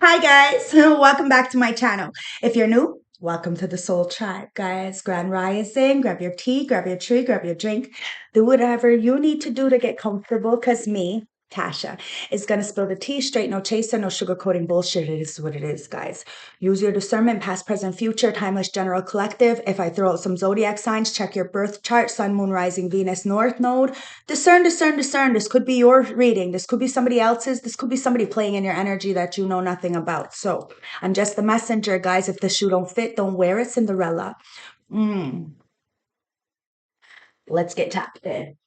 Hi guys, welcome back to my channel. If you're new, welcome to the Soul Tribe. Guys, Grand Rising, grab your tea, grab your tree, grab your drink. Do whatever you need to do to get comfortable because me, Tasha, is going to spill the tea straight, no chaser, no sugarcoating bullshit. It is what it is, guys. Use your discernment, past, present, future, timeless, general, collective. If I throw out some zodiac signs, check your birth chart, sun, moon, rising, Venus, north node. Discern, discern, discern. This could be your reading. This could be somebody else's. This could be somebody playing in your energy that you know nothing about. So I'm just the messenger, guys. If the shoe don't fit, don't wear it, Cinderella. Let's get tapped in.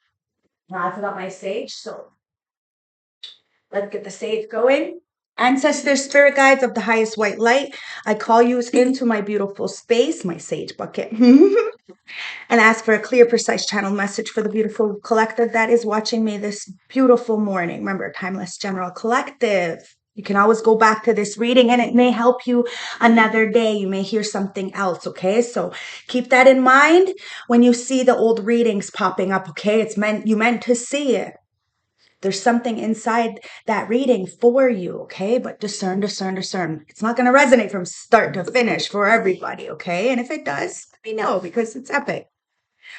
Now I forgot my sage, so let's get the sage going. Ancestors, spirit guides of the highest white light, I call you into my beautiful space, my sage bucket. And ask for a clear, precise channel message for the beautiful collective that is watching me this beautiful morning. Remember, timeless general collective. You can always go back to this reading and it may help you another day. You may hear something else, okay? So keep that in mind when you see the old readings popping up, okay? You meant to see it. There's something inside that reading for you, okay? But discern, discern, discern. It's not going to resonate from start to finish for everybody, okay? And if it does, let me know because it's epic.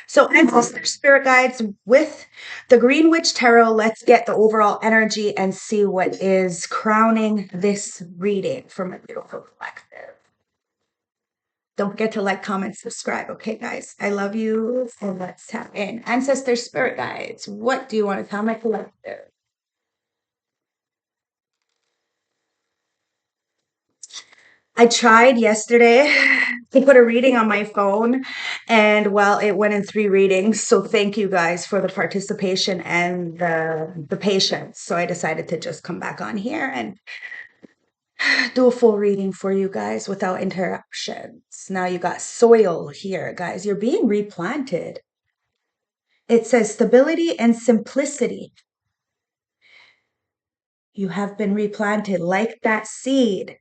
So, ancestor spirit guides with the Green Witch Tarot, let's get the overall energy and see what is crowning this reading for my beautiful collective. Don't forget to like, comment, subscribe. Okay, guys, I love you. And let's tap in. Ancestor spirit guides, what do you want to tell my collective? I tried yesterday to put a reading on my phone, and well, it went in 3 readings. So thank you guys for the participation and the patience. So I decided to just come back on here and do a full reading for you guys without interruptions. Now you got soil here, guys. You're being replanted. It says stability and simplicity. You have been replanted like that seed.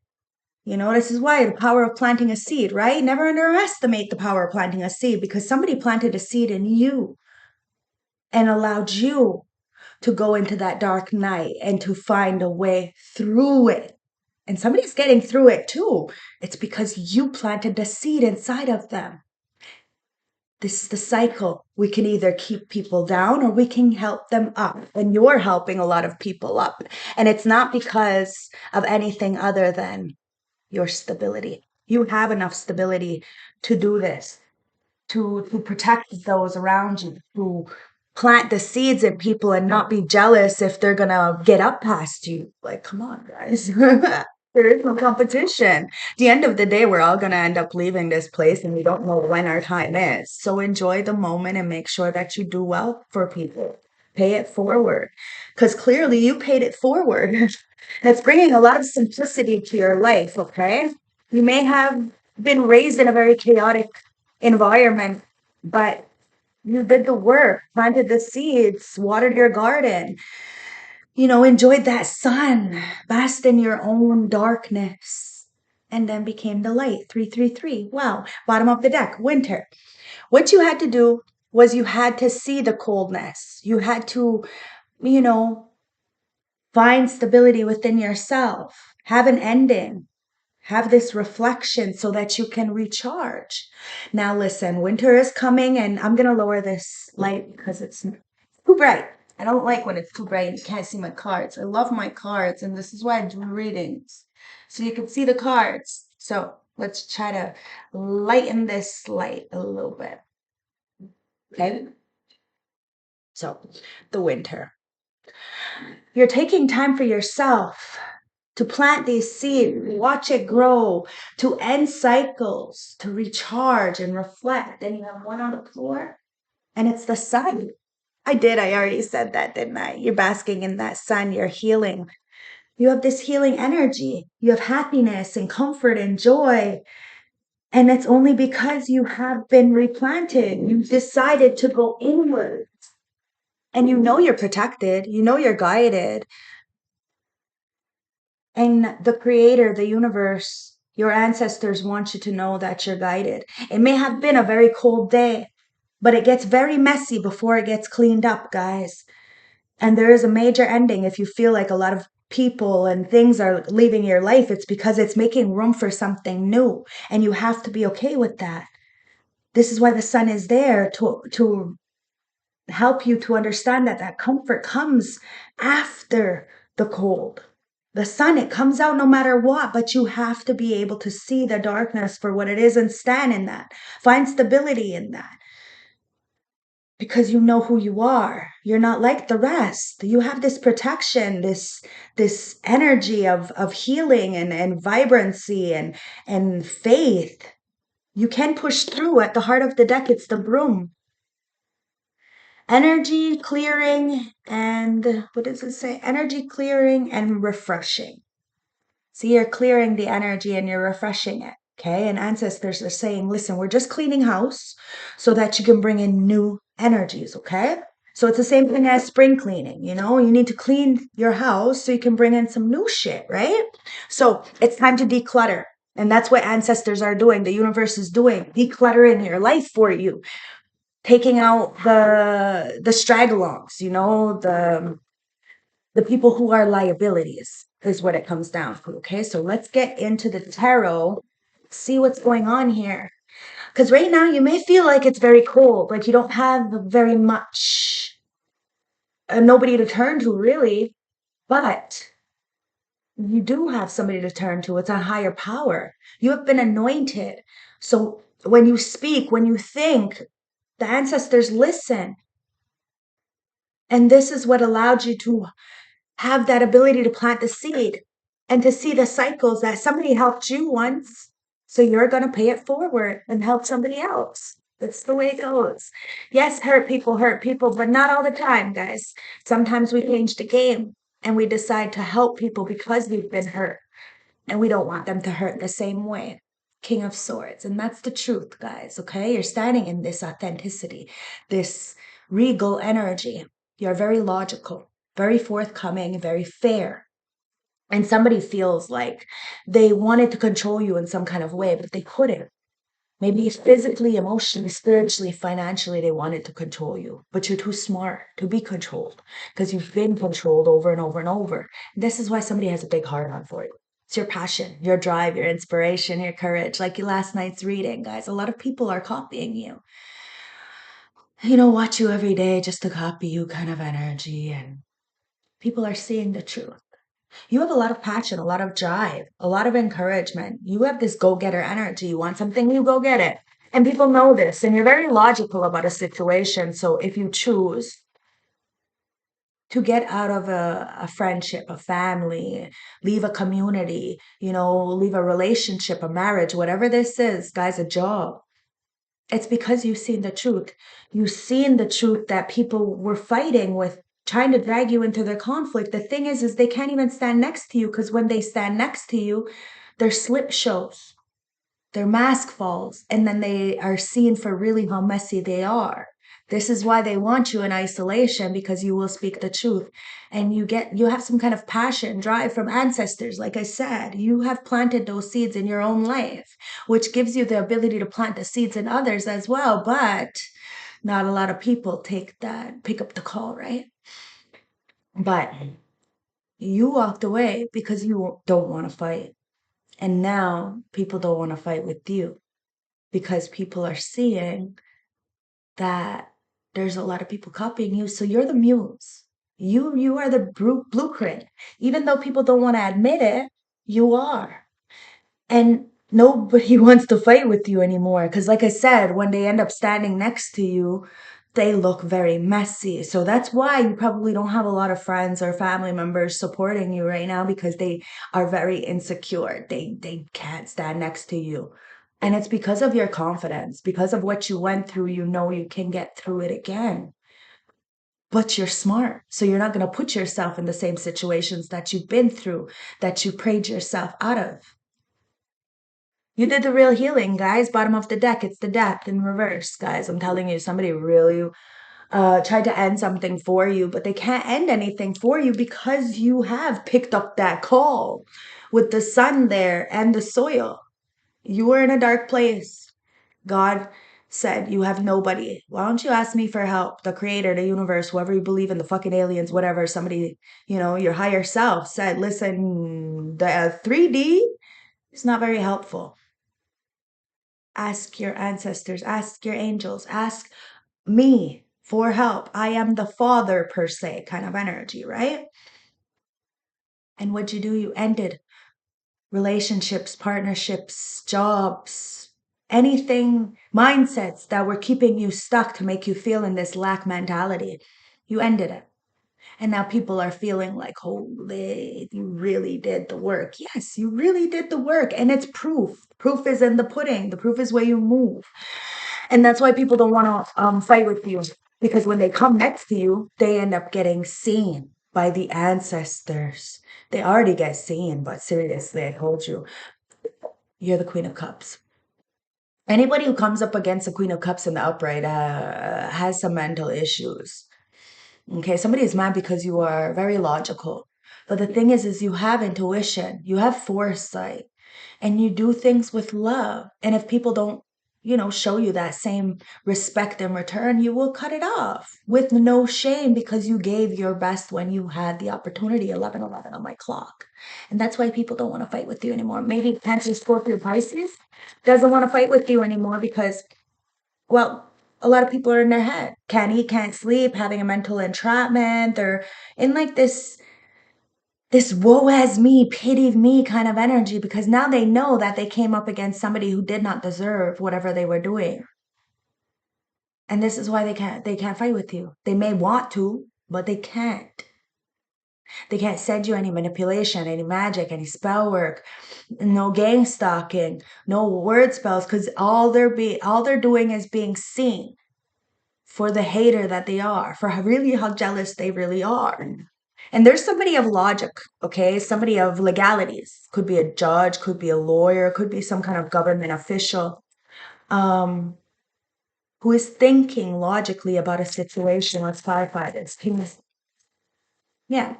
You know, this is why the power of planting a seed, right? Never underestimate the power of planting a seed because somebody planted a seed in you and allowed you to go into that dark night and to find a way through it. And somebody's getting through it too. It's because you planted the seed inside of them. This is the cycle. We can either keep people down or we can help them up. And you're helping a lot of people up. And it's not because of anything other than your stability. You have enough stability to do this, to protect those around you, to plant the seeds in people and not be jealous if they're gonna get up past you. Like, come on, guys. There is no competition. At the end of the day, we're all gonna end up leaving this place and we don't know when our time is. So enjoy the moment and make sure that you do well for people. Pay it forward. Because clearly you paid it forward. That's bringing a lot of simplicity to your life, okay? You may have been raised in a very chaotic environment, but you did the work, planted the seeds, watered your garden, enjoyed that sun, basked in your own darkness, and then became the light. 333. Wow. Bottom of the deck, winter. What you had to do was you had to see the coldness. You had to, you know, find stability within yourself, have an ending, have this reflection so that you can recharge. Now, listen, winter is coming, and I'm going to lower this light because it's too bright. I don't like when it's too bright and you can't see my cards. I love my cards, and this is why I do readings so you can see the cards. So let's try to lighten this light a little bit. Okay. So the winter. You're taking time for yourself to plant these seeds, watch it grow, to end cycles, to recharge and reflect. And you have one on the floor, and it's the sun. I already said that, didn't I? You're basking in that sun, you're healing. You have this healing energy. You have happiness and comfort and joy. And it's only because you have been replanted. You've decided to go inward. And you know you're protected. You know you're guided. And the creator, the universe, your ancestors want you to know that you're guided. It may have been a very cold day, but it gets very messy before it gets cleaned up, guys. And there is a major ending if you feel like a lot of people and things are leaving your life, it's because it's making room for something new. And you have to be okay with that. This is why the sun is there to help you to understand that that comfort comes after the cold. The sun, it comes out no matter what, but you have to be able to see the darkness for what it is and stand in that. Find stability in that because you know who you are. You're not like the rest. You have this protection, this energy of healing and vibrancy and faith. You can push through. At the heart of the deck, it's the broom. Energy clearing and what does it say? Energy clearing and refreshing. So you're clearing the energy and you're refreshing it. Okay. And ancestors are saying, listen, we're just cleaning house so that you can bring in new energies. Okay. So it's the same thing as spring cleaning. You need to clean your house so you can bring in some new shit, right? So it's time to declutter. And that's what ancestors are doing. The universe is doing, decluttering your life for you, taking out the stragglers, the people who are liabilities is what it comes down to. Okay, so let's get into the tarot, see what's going on here. Because right now you may feel like it's very cold, like you don't have very much, nobody to turn to really, but you do have somebody to turn to. It's a higher power. You have been anointed. So when you speak, when you think, the ancestors listen. And this is what allowed you to have that ability to plant the seed and to see the cycles that somebody helped you once. So you're going to pay it forward and help somebody else. That's the way it goes. Yes, hurt people, but not all the time, guys. Sometimes we change the game and we decide to help people because we've been hurt and we don't want them to hurt the same way. King of Swords. And that's the truth, guys. Okay. You're standing in this authenticity, this regal energy. You're very logical, very forthcoming, very fair. And somebody feels like they wanted to control you in some kind of way, but they couldn't. Maybe physically, emotionally, spiritually, financially, they wanted to control you, but you're too smart to be controlled because you've been controlled over and over and over. This is why somebody has a big heart on for you. It's your passion, your drive, your inspiration, your courage. Like last night's reading, guys, a lot of people are copying you. Watch you every day just to copy you kind of energy. And people are seeing the truth. You have a lot of passion, a lot of drive, a lot of encouragement. You have this go-getter energy. You want something, you go get it. And people know this, and you're very logical about a situation. So if you choose to get out of a friendship, a family, leave a community, leave a relationship, a marriage, whatever this is, guys, a job, it's because you've seen the truth. You've seen the truth that people were fighting with, trying to drag you into their conflict. The thing is they can't even stand next to you because when they stand next to you, their slip shows, their mask falls, and then they are seen for really how messy they are. This is why they want you in isolation, because you will speak the truth and you have some kind of passion, drive from ancestors. Like I said, you have planted those seeds in your own life, which gives you the ability to plant the seeds in others as well. But not a lot of people pick up the call, right? But you walked away because you don't want to fight. And now people don't want to fight with you because people are seeing that there's a lot of people copying you. So you're the muse. You are the blueprint. Even though people don't want to admit it, you are. And nobody wants to fight with you anymore. Because like I said, when they end up standing next to you, they look very messy. So that's why you probably don't have a lot of friends or family members supporting you right now, because they are very insecure. They can't stand next to you. And it's because of your confidence, because of what you went through, you can get through it again. But you're smart. So you're not going to put yourself in the same situations that you've been through, that you prayed yourself out of. You did the real healing, guys. Bottom of the deck, it's the death in reverse, guys. I'm telling you, somebody really tried to end something for you, but they can't end anything for you because you have picked up that call with the sun there and the soil. You were in a dark place. God said, you have nobody. Why don't you ask me for help? The creator, the universe, whoever you believe in, the fucking aliens, whatever, somebody, your higher self said, listen, the 3D is not very helpful. Ask your ancestors, ask your angels, ask me for help. I am the father, per se, kind of energy, right? And what'd you do? You ended relationships, partnerships, jobs, anything, mindsets that were keeping you stuck to make you feel in this lack mentality. You ended it. And now people are feeling like, holy, you really did the work. Yes, you really did the work. And it's proof. Proof is in the pudding. The proof is where you move. And that's why people don't want to fight with you. Because when they come next to you, they end up getting seen by the ancestors. They already get seen, but seriously, I told you, you're the Queen of Cups. Anybody who comes up against the Queen of Cups in the upright has some mental issues. Okay, somebody is mad because you are very logical. But the thing is you have intuition, you have foresight, and you do things with love. And if people don't, show you that same respect in return, you will cut it off with no shame because you gave your best when you had the opportunity. 11:11 on my clock. And that's why people don't want to fight with you anymore. Maybe Cancer, Scorpio, Pisces doesn't want to fight with you anymore because, well, a lot of people are in their head. Can't eat, can't sleep, having a mental entrapment. They're in like this woe as me, pity me kind of energy because now they know that they came up against somebody who did not deserve whatever they were doing. And this is why they can't fight with you. They may want to, but they can't. They can't send you any manipulation, any magic, any spell work, no gang stalking, no word spells, because all they're doing is being seen for the hater that they are, for really how jealous they really are. And there's somebody of logic, okay? Somebody of legalities. Could be a judge, could be a lawyer, could be some kind of government official, who is thinking logically about a situation. Let's clarify this. Yeah.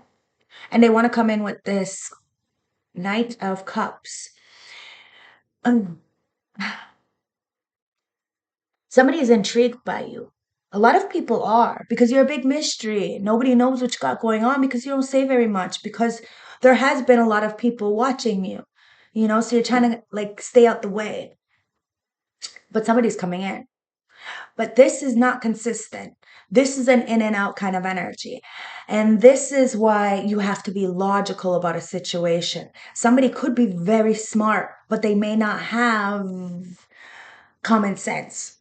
And they want to come in with this Knight of Cups. Um, Somebody is intrigued by you. A lot of people are because you're a big mystery. Nobody knows what you got going on because you don't say very much because there has been a lot of people watching you, so you're trying to like stay out the way, but somebody's coming in. But this is not consistent. This is an in and out kind of energy. And this is why you have to be logical about a situation. Somebody could be very smart, but they may not have common sense.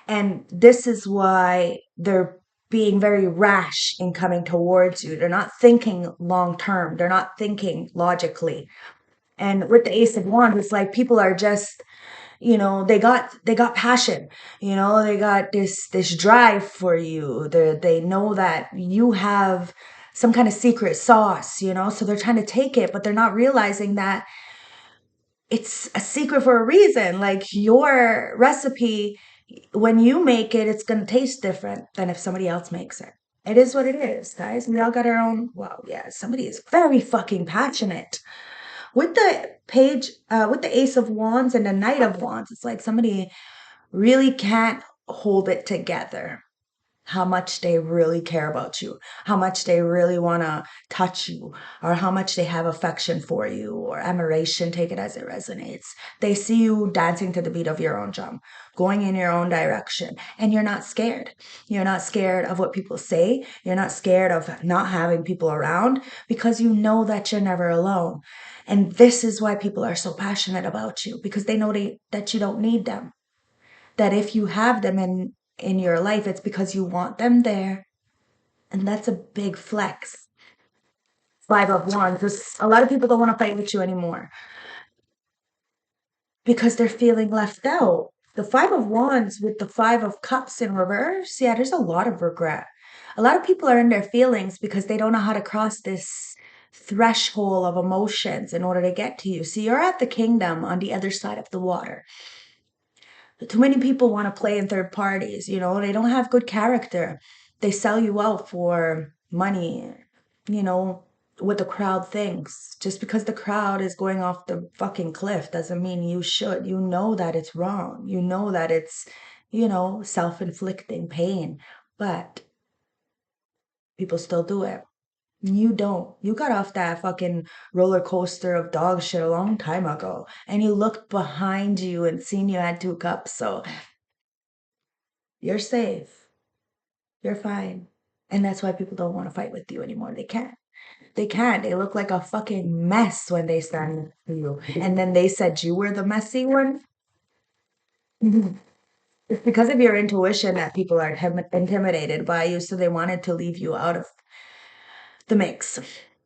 And this is why they're being very rash in coming towards you. They're not thinking long term. They're not thinking logically. And with the Ace of Wands, it's like people are just, they got passion. They got this drive for you. They know that you have some kind of secret sauce, so they're trying to take it, but they're not realizing that it's a secret for a reason. Like your recipe, when you make it, it's going to taste different than if somebody else makes it. It is what it is, guys. We all got our own. Well, yeah, somebody is very fucking passionate. With the with the Ace of Wands and the Knight of Wands, it's like somebody really can't hold it together. How much they really care about you, how much they really want to touch you, or how much they have affection for you, or admiration, take it as it resonates. They see you dancing to the beat of your own drum, going in your own direction, and you're not scared. You're not scared of what people say. You're not scared of not having people around because you know that you're never alone. And this is why people are so passionate about you because they know that you don't need them. That if you have them in your life, it's because you want them there. And that's a big flex. Five of Wands. A lot of people don't want to fight with you anymore because they're feeling left out. The Five of Wands with the Five of Cups in reverse, yeah, there's a lot of regret. A lot of people are in their feelings because they don't know how to cross this threshold of emotions in order to get to you. So you're at the kingdom on the other side of the water. Too many people want to play in third parties, they don't have good character. They sell you out for money, you know, what the crowd thinks. Just because the crowd is going off the fucking cliff doesn't mean you should. You know that it's wrong. You know that it's, self-inflicting pain, but people still do it. You don't. You got off that fucking roller coaster of dog shit a long time ago, and you looked behind you and seen you had 2 cups, so you're safe. You're fine. And that's why people don't want to fight with you anymore. They can't. They can't. They look like a fucking mess when they stand next to you. And then they said you were the messy one. It's because of your intuition that people are intimidated by you, so they wanted to leave you out of the mix.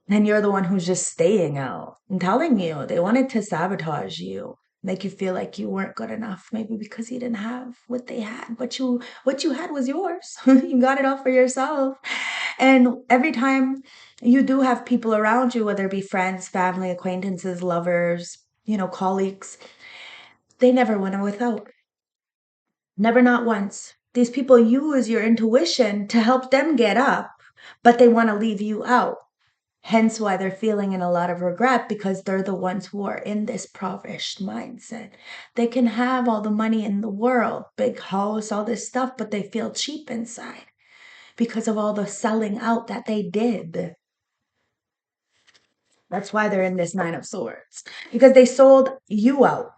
And you're the one who's just staying out. I'm telling you, they wanted to sabotage you, make you feel like you weren't good enough, maybe because you didn't have what they had. But what you had was yours. You got it all for yourself. And every time you do have people around you, whether it be friends, family, acquaintances, lovers, colleagues, they never went without. Never, not once. These people use your intuition to help them get up, but they want to leave you out. Hence why they're feeling in a lot of regret, because they're the ones who are in this impoverished mindset. They can have all the money in the world, big house, all this stuff, but they feel cheap inside because of all the selling out that they did. That's why they're in this Nine of Swords, because they sold you out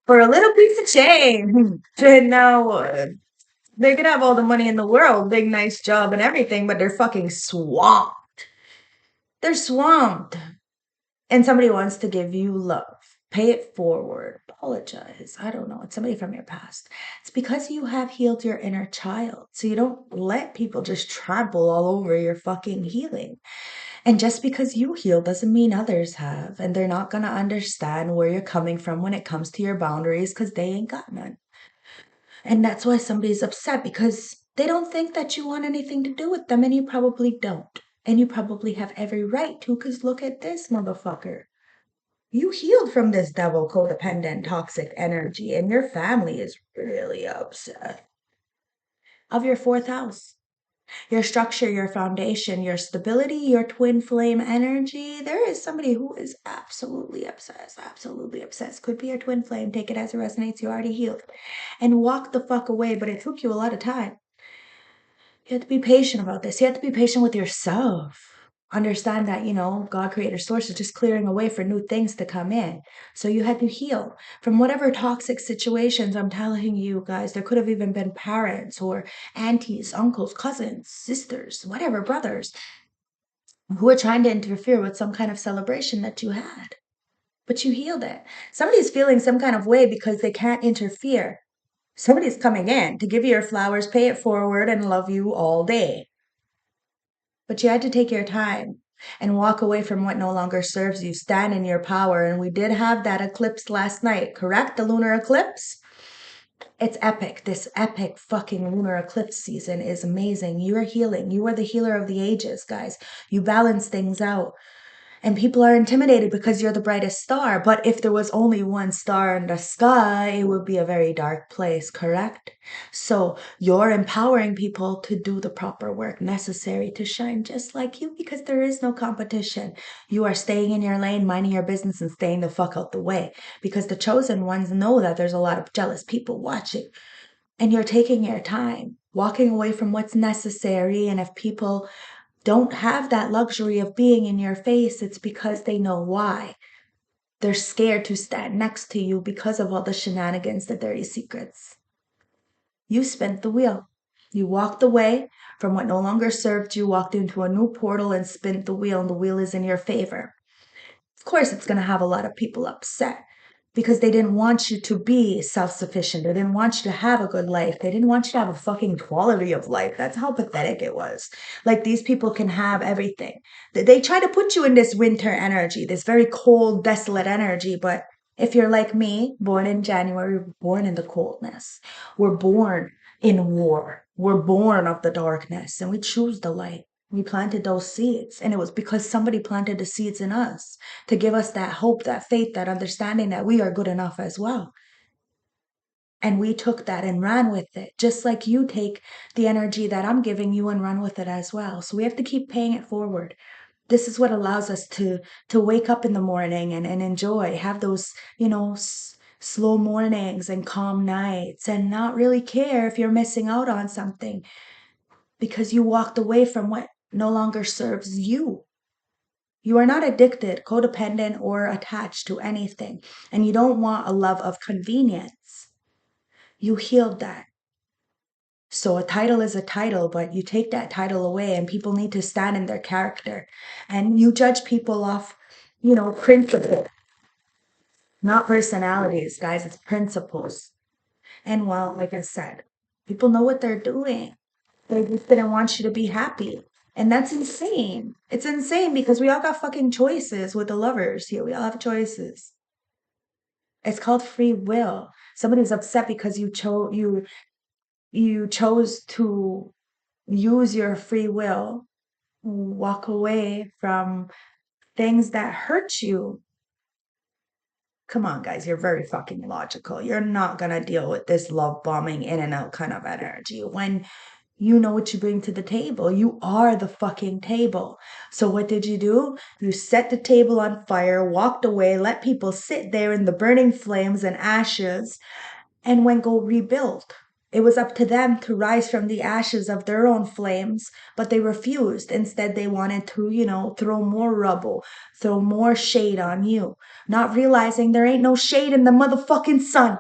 for a little piece of change. And now they could have all the money in the world, big, nice job and everything, but they're fucking swamped. They're swamped. And somebody wants to give you love. Pay it forward. Apologize. I don't know. It's somebody from your past. It's because you have healed your inner child. So you don't let people just trample all over your fucking healing. And just because you heal doesn't mean others have. And they're not going to understand where you're coming from when it comes to your boundaries, because they ain't got none. And that's why somebody's upset, because they don't think that you want anything to do with them, and you probably don't. And you probably have every right to, because look at this motherfucker. You healed from this devil codependent toxic energy, and your family is really upset. Of your 4th house, your structure, your foundation, your stability, your twin flame energy, there is somebody who is absolutely obsessed. Absolutely obsessed. Could be your twin flame. Take it as it resonates. You already healed. And walk the fuck away, but it took you a lot of time. You have to be patient about this. You have to be patient with yourself. Understand that, God, creator, source is just clearing a way for new things to come in. So you had to heal from whatever toxic situations. I'm telling you guys, there could have even been parents or aunties, uncles, cousins, sisters, whatever, brothers, who were trying to interfere with some kind of celebration that you had. But you healed it. Somebody's feeling some kind of way because they can't interfere. Somebody's coming in to give you your flowers, pay it forward, and love you all day. But you had to take your time and walk away from what no longer serves you. Stand in your power. And we did have that eclipse last night, correct? The lunar eclipse? It's epic. This epic fucking lunar eclipse season is amazing. You are healing. You are the healer of the ages, guys. You balance things out. And people are intimidated because you're the brightest star. But if there was only one star in the sky, it would be a very dark place, correct? So you're empowering people to do the proper work necessary to shine just like you, because there is no competition. You are staying in your lane, minding your business, and staying the fuck out the way, because the chosen ones know that there's a lot of jealous people watching. And you're taking your time, walking away from what's necessary. And if people don't have that luxury of being in your face, it's because they know why. They're scared to stand next to you because of all the shenanigans, the dirty secrets. You spent the wheel. You walked away from what no longer served you, walked into a new portal and spent the wheel, and the wheel is in your favor. Of course, it's going to have a lot of people upset, because they didn't want you to be self-sufficient. They didn't want you to have a good life. They didn't want you to have a fucking quality of life. That's how pathetic it was. Like, these people can have everything. They try to put you in this winter energy, this very cold, desolate energy. But if you're like me, born in January, we're born in the coldness. We're born in war. We're born of the darkness, and we choose the light. We planted those seeds, and it was because somebody planted the seeds in us to give us that hope, that faith, that understanding that we are good enough as well. And we took that and ran with it, just like you take the energy that I'm giving you and run with it as well. So we have to keep paying it forward. This is what allows us to wake up in the morning and enjoy, have those, slow mornings and calm nights, and not really care if you're missing out on something because you walked away from what no longer serves you. You are not addicted, codependent, or attached to anything, and you don't want a love of convenience. You healed that. So a title is a title, but you take that title away and people need to stand in their character. And you judge people off, principle, not personalities, guys. It's principles. And well, like I said, people know what they're doing. They just didn't want you to be happy. And that's insane. It's insane because we all got fucking choices with the lovers here. We all have choices. It's called free will. Somebody's upset because you chose to use your free will, walk away from things that hurt you. Come on, guys, you're very fucking logical. You're not gonna deal with this love bombing in and out kind of energy when you know what you bring to the table. You are the fucking table. So what did you do? You set the table on fire, walked away, let people sit there in the burning flames and ashes, and went go rebuild. It was up to them to rise from the ashes of their own flames, but they refused. Instead, they wanted to, throw more rubble, throw more shade on you, not realizing there ain't no shade in the motherfucking sun.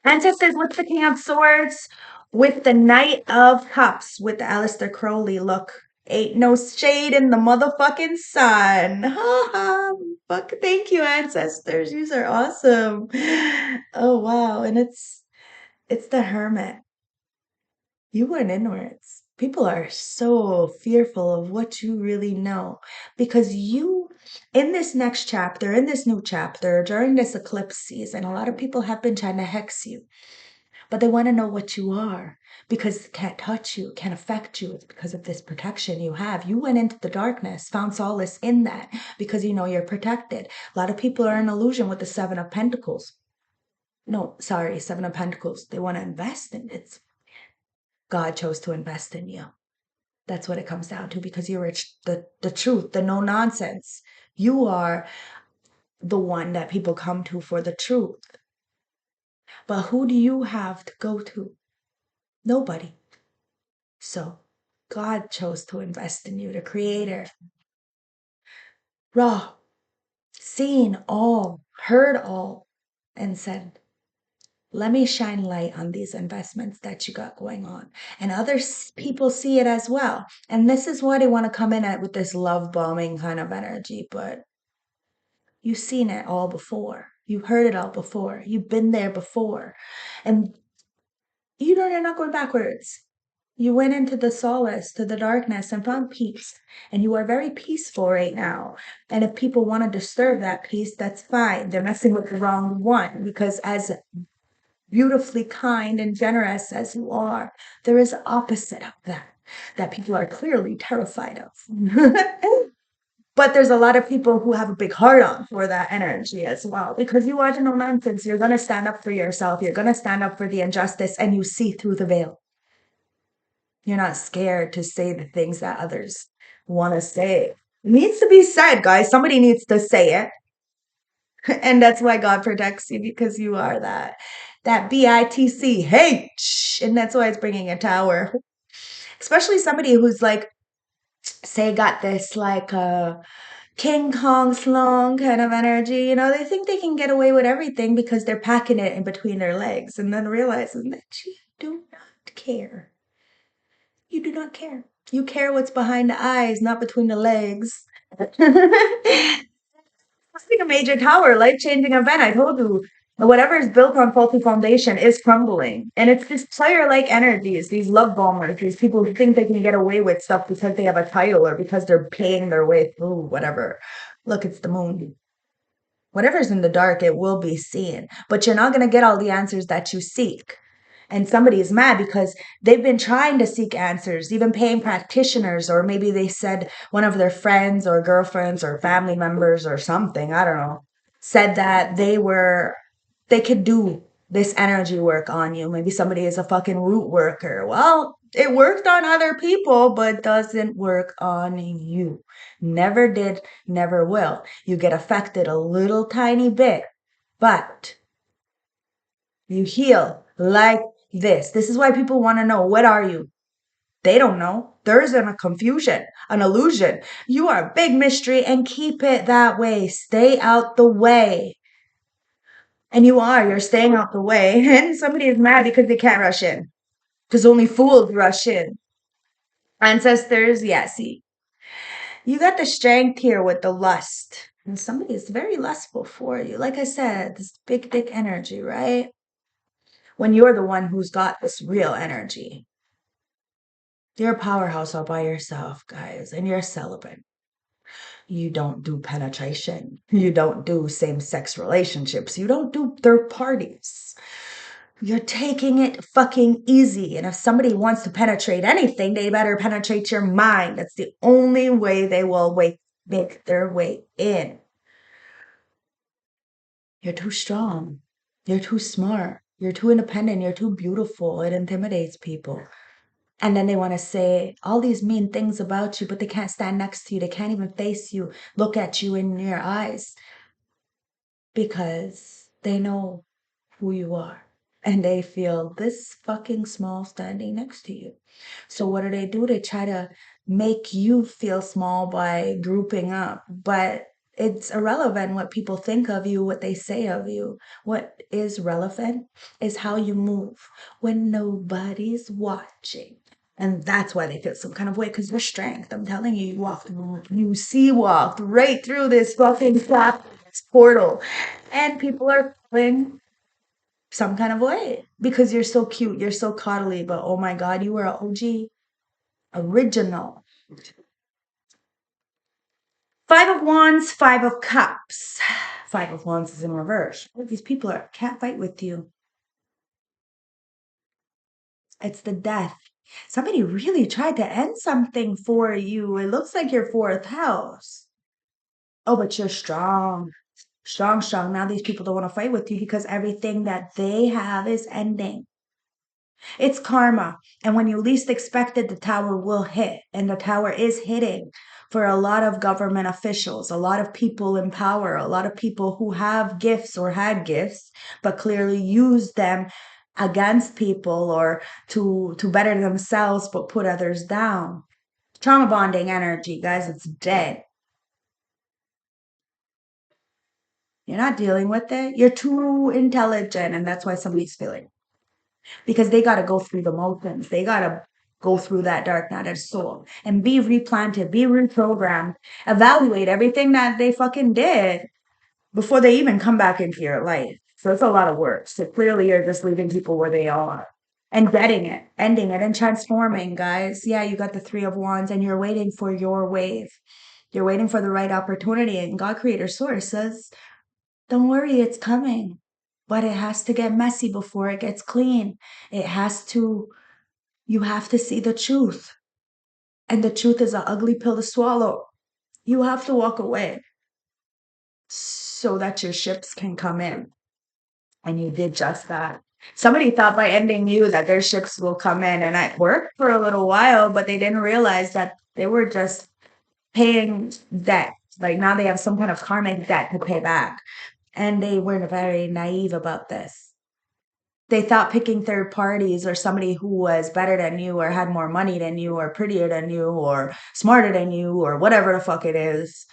Ancestors with the King of Swords, with the Knight of Cups, with the Aleister Crowley look. Ain't no shade in the motherfucking sun. Ha ha. Fuck, thank you, ancestors. You are awesome. Oh wow. And it's the Hermit. You went inwards. People are so fearful of what you really know because you, in this next chapter, in this new chapter, during this eclipse season, a lot of people have been trying to hex you, but they want to know what you are because it can't touch you, can't affect you. It's because of this protection you have. You went into the darkness, found solace in that because you know you're protected. A lot of people are in illusion with the Seven of Pentacles. No, sorry, Seven of Pentacles. They want to invest in it. God chose to invest in you. That's what it comes down to because you're the truth, the no nonsense. You are the one that people come to for the truth. But who do you have to go to? Nobody. So God chose to invest in you, the creator. Raw, seen all, heard all, and said, let me shine light on these investments that you got going on. And other people see it as well. And this is why they want to come in at with this love bombing kind of energy. But you've seen it all before. You've heard it all before. You've been there before. And you're not going backwards. You went into the solace, to the darkness, and found peace. And you are very peaceful right now. And if people want to disturb that peace, that's fine. They're messing with the wrong one. Because as beautifully kind and generous as you are, there is opposite of that people are clearly terrified of. But there's a lot of people who have a big heart on for that energy as well, because you are the no nonsense. You're going to stand up for yourself. You're going to stand up for the injustice, and you see through the veil. You're not scared to say the things that others want to say. It needs to be said, guys. Somebody needs to say it. And that's why God protects you, because you are that BITC, and that's why it's bringing a tower. Especially somebody who's like, say, got this like King Kong slong kind of energy. They think they can get away with everything because they're packing it in between their legs, and then realizing that you do not care. You do not care. You care what's behind the eyes, not between the legs. It's like a major tower, life-changing event. I told you, whatever is built on faulty foundation is crumbling. And it's these player-like energies, these love bombers, these people who think they can get away with stuff because they have a title or because they're paying their way through whatever. Look, it's the moon. Whatever's in the dark, it will be seen. But you're not going to get all the answers that you seek. And somebody is mad because they've been trying to seek answers, even paying practitioners, or maybe they said one of their friends or girlfriends or family members or something. I don't know. said that they could do this energy work on you. Maybe somebody is a fucking root worker. Well, it worked on other people, but doesn't work on you. Never did, never will. You get affected a little tiny bit, but you heal like this. This is why people want to know, what are you? They don't know. There's a confusion, an illusion. You are a big mystery, and keep it that way. Stay out the way. And you're staying out the way. And somebody is mad because they can't rush in. Because only fools rush in. Ancestors, yeah, see. You got the strength here with the lust. And somebody is very lustful for you. Like I said, this big dick energy, right? When you're the one who's got this real energy. You're a powerhouse all by yourself, guys. And you're celibate. You don't do penetration. You don't do same-sex relationships. You don't do third parties. You're taking it fucking easy. And if somebody wants to penetrate anything, they better penetrate your mind. That's the only way they will make their way in. You're too strong. You're too smart. You're too independent. You're too beautiful. It intimidates people. And then they want to say all these mean things about you, but they can't stand next to you. They can't even face you, look at you in your eyes, because they know who you are. And they feel this fucking small standing next to you. So what do? They try to make you feel small by grouping up. But it's irrelevant what people think of you, what they say of you. What is relevant is how you move when nobody's watching. And that's why they feel some kind of way, because your strength. I'm telling you, you walked right through this fucking portal. And people are feeling some kind of way because you're so cute, you're so cuddly, but oh my God, you were an OG original. Five of Wands, Five of Cups. Five of Wands is in reverse. These people can't fight with you. It's the death. Somebody really tried to end something for you. It looks like your fourth house. Oh, but you're strong. Strong, strong. Now these people don't want to fight with you because everything that they have is ending. It's karma. And when you least expect it, the tower will hit. And the tower is hitting for a lot of government officials, a lot of people in power, a lot of people who have gifts or had gifts, but clearly use them against people or to better themselves, but put others down. Trauma bonding energy, guys, it's dead. You're not dealing with it. You're too intelligent, and that's why somebody's feeling. Because they got to go through the motions. They got to go through that dark night of soul and be replanted, be reprogrammed, evaluate everything that they fucking did before they even come back into your life. So it's a lot of work. So clearly you're just leaving people where they are and getting it, ending it, and transforming, guys. Yeah, you got the Three of Wands and you're waiting for your wave. You're waiting for the right opportunity. And God Creator Source says, don't worry, it's coming. But it has to get messy before it gets clean. You have to see the truth. And the truth is an ugly pill to swallow. You have to walk away so that your ships can come in. And you did just that. Somebody thought by ending you that their ships will come in. And it worked for a little while, but they didn't realize that they were just paying debt. Like now they have some kind of karmic debt to pay back. And they were very naive about this. They thought picking third parties or somebody who was better than you or had more money than you or prettier than you or smarter than you or whatever the fuck it is,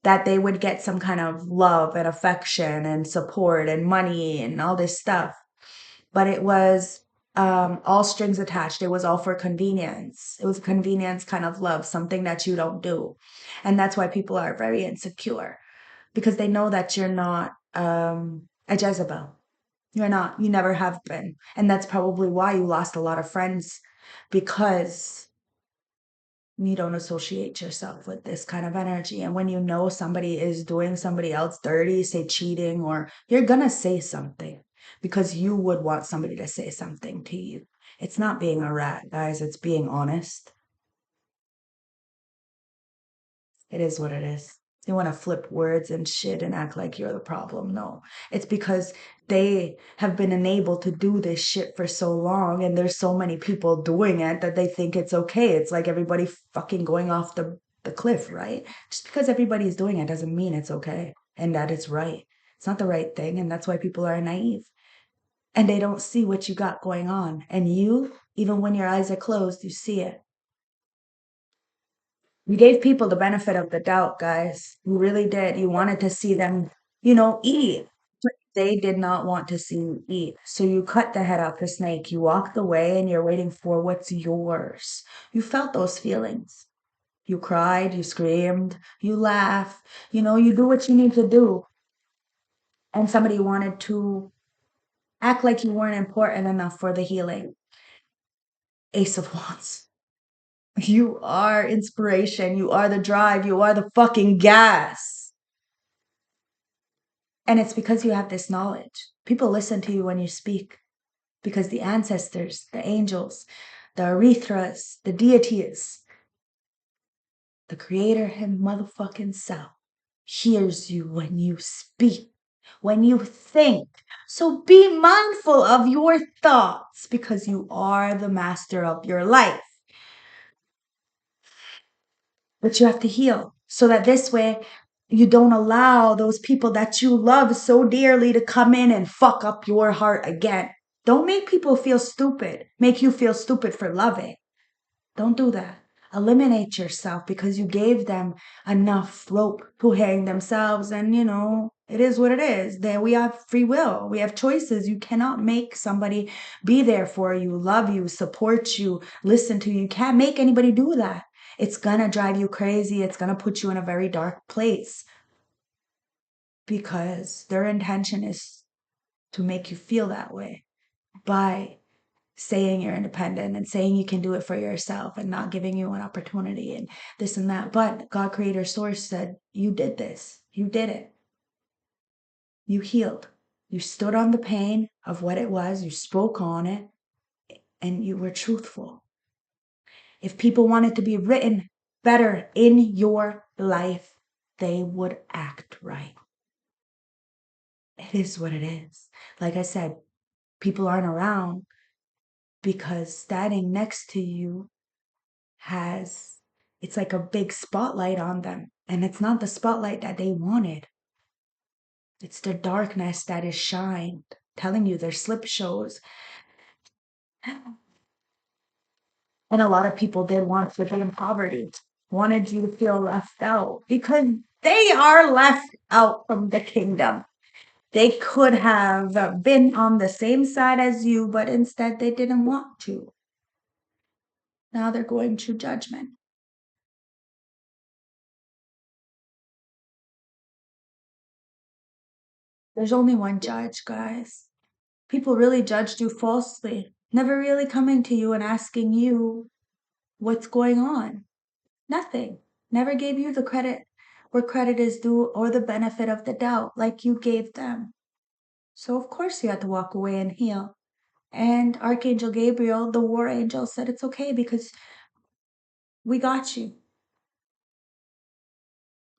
that they would get some kind of love and affection and support and money and all this stuff. But it was all strings attached. It was all for convenience. It was a convenience kind of love, something that you don't do. And that's why people are very insecure, because they know that you're not a Jezebel. You're not. You never have been. And that's probably why you lost a lot of friends, because you don't associate yourself with this kind of energy. And when you know somebody is doing somebody else dirty, say cheating, or you're going to say something because you would want somebody to say something to you. It's not being a rat, guys. It's being honest. It is what it is. They want to flip words and shit and act like you're the problem. No, it's because they have been enabled to do this shit for so long, and there's so many people doing it that they think it's okay. It's like everybody fucking going off the cliff, right? Just because everybody's doing it doesn't mean it's okay and that it's right. It's not the right thing, and that's why people are naive. And they don't see what you got going on. And you, even when your eyes are closed, you see it. You gave people the benefit of the doubt, guys. You really did. You wanted to see them, eat. But they did not want to see you eat. So you cut the head off the snake. You walked away and you're waiting for what's yours. You felt those feelings. You cried, you screamed, you laughed. You do what you need to do. And somebody wanted to act like you weren't important enough for the healing. Ace of Wands. You are inspiration. You are the drive. You are the fucking gas. And it's because you have this knowledge. People listen to you when you speak because the ancestors, the angels, the Arithras, the deities, the creator him motherfucking self hears you when you speak, when you think. So be mindful of your thoughts because you are the master of your life. But you have to heal so that this way you don't allow those people that you love so dearly to come in and fuck up your heart again. Don't make people feel stupid, make you feel stupid for loving. Don't do that. Eliminate yourself because you gave them enough rope to hang themselves. And, it is what it is. We have free will. We have choices. You cannot make somebody be there for you, love you, support you, listen to you. You can't make anybody do that. It's going to drive you crazy. It's going to put you in a very dark place because their intention is to make you feel that way by saying you're independent and saying you can do it for yourself and not giving you an opportunity and this and that. But God, creator, source said, you did this. You did it. You healed. You stood on the pain of what it was. You spoke on it and you were truthful. If people wanted to be written better in your life, they would act right. It is what it is. Like I said, people aren't around because standing next to you it's like a big spotlight on them. And it's not the spotlight that they wanted. It's the darkness that is shined, telling you their slip shows. And a lot of people did want to be in poverty, wanted you to feel left out because they are left out from the kingdom. They could have been on the same side as you, but instead they didn't want to. Now they're going through judgment. There's only one judge, guys. People really judged you falsely, never really coming to you and asking you what's going on. Nothing. Never gave you the credit where credit is due or the benefit of the doubt like you gave them. So, of course, you had to walk away and heal. And Archangel Gabriel, the war angel, said it's okay because we got you.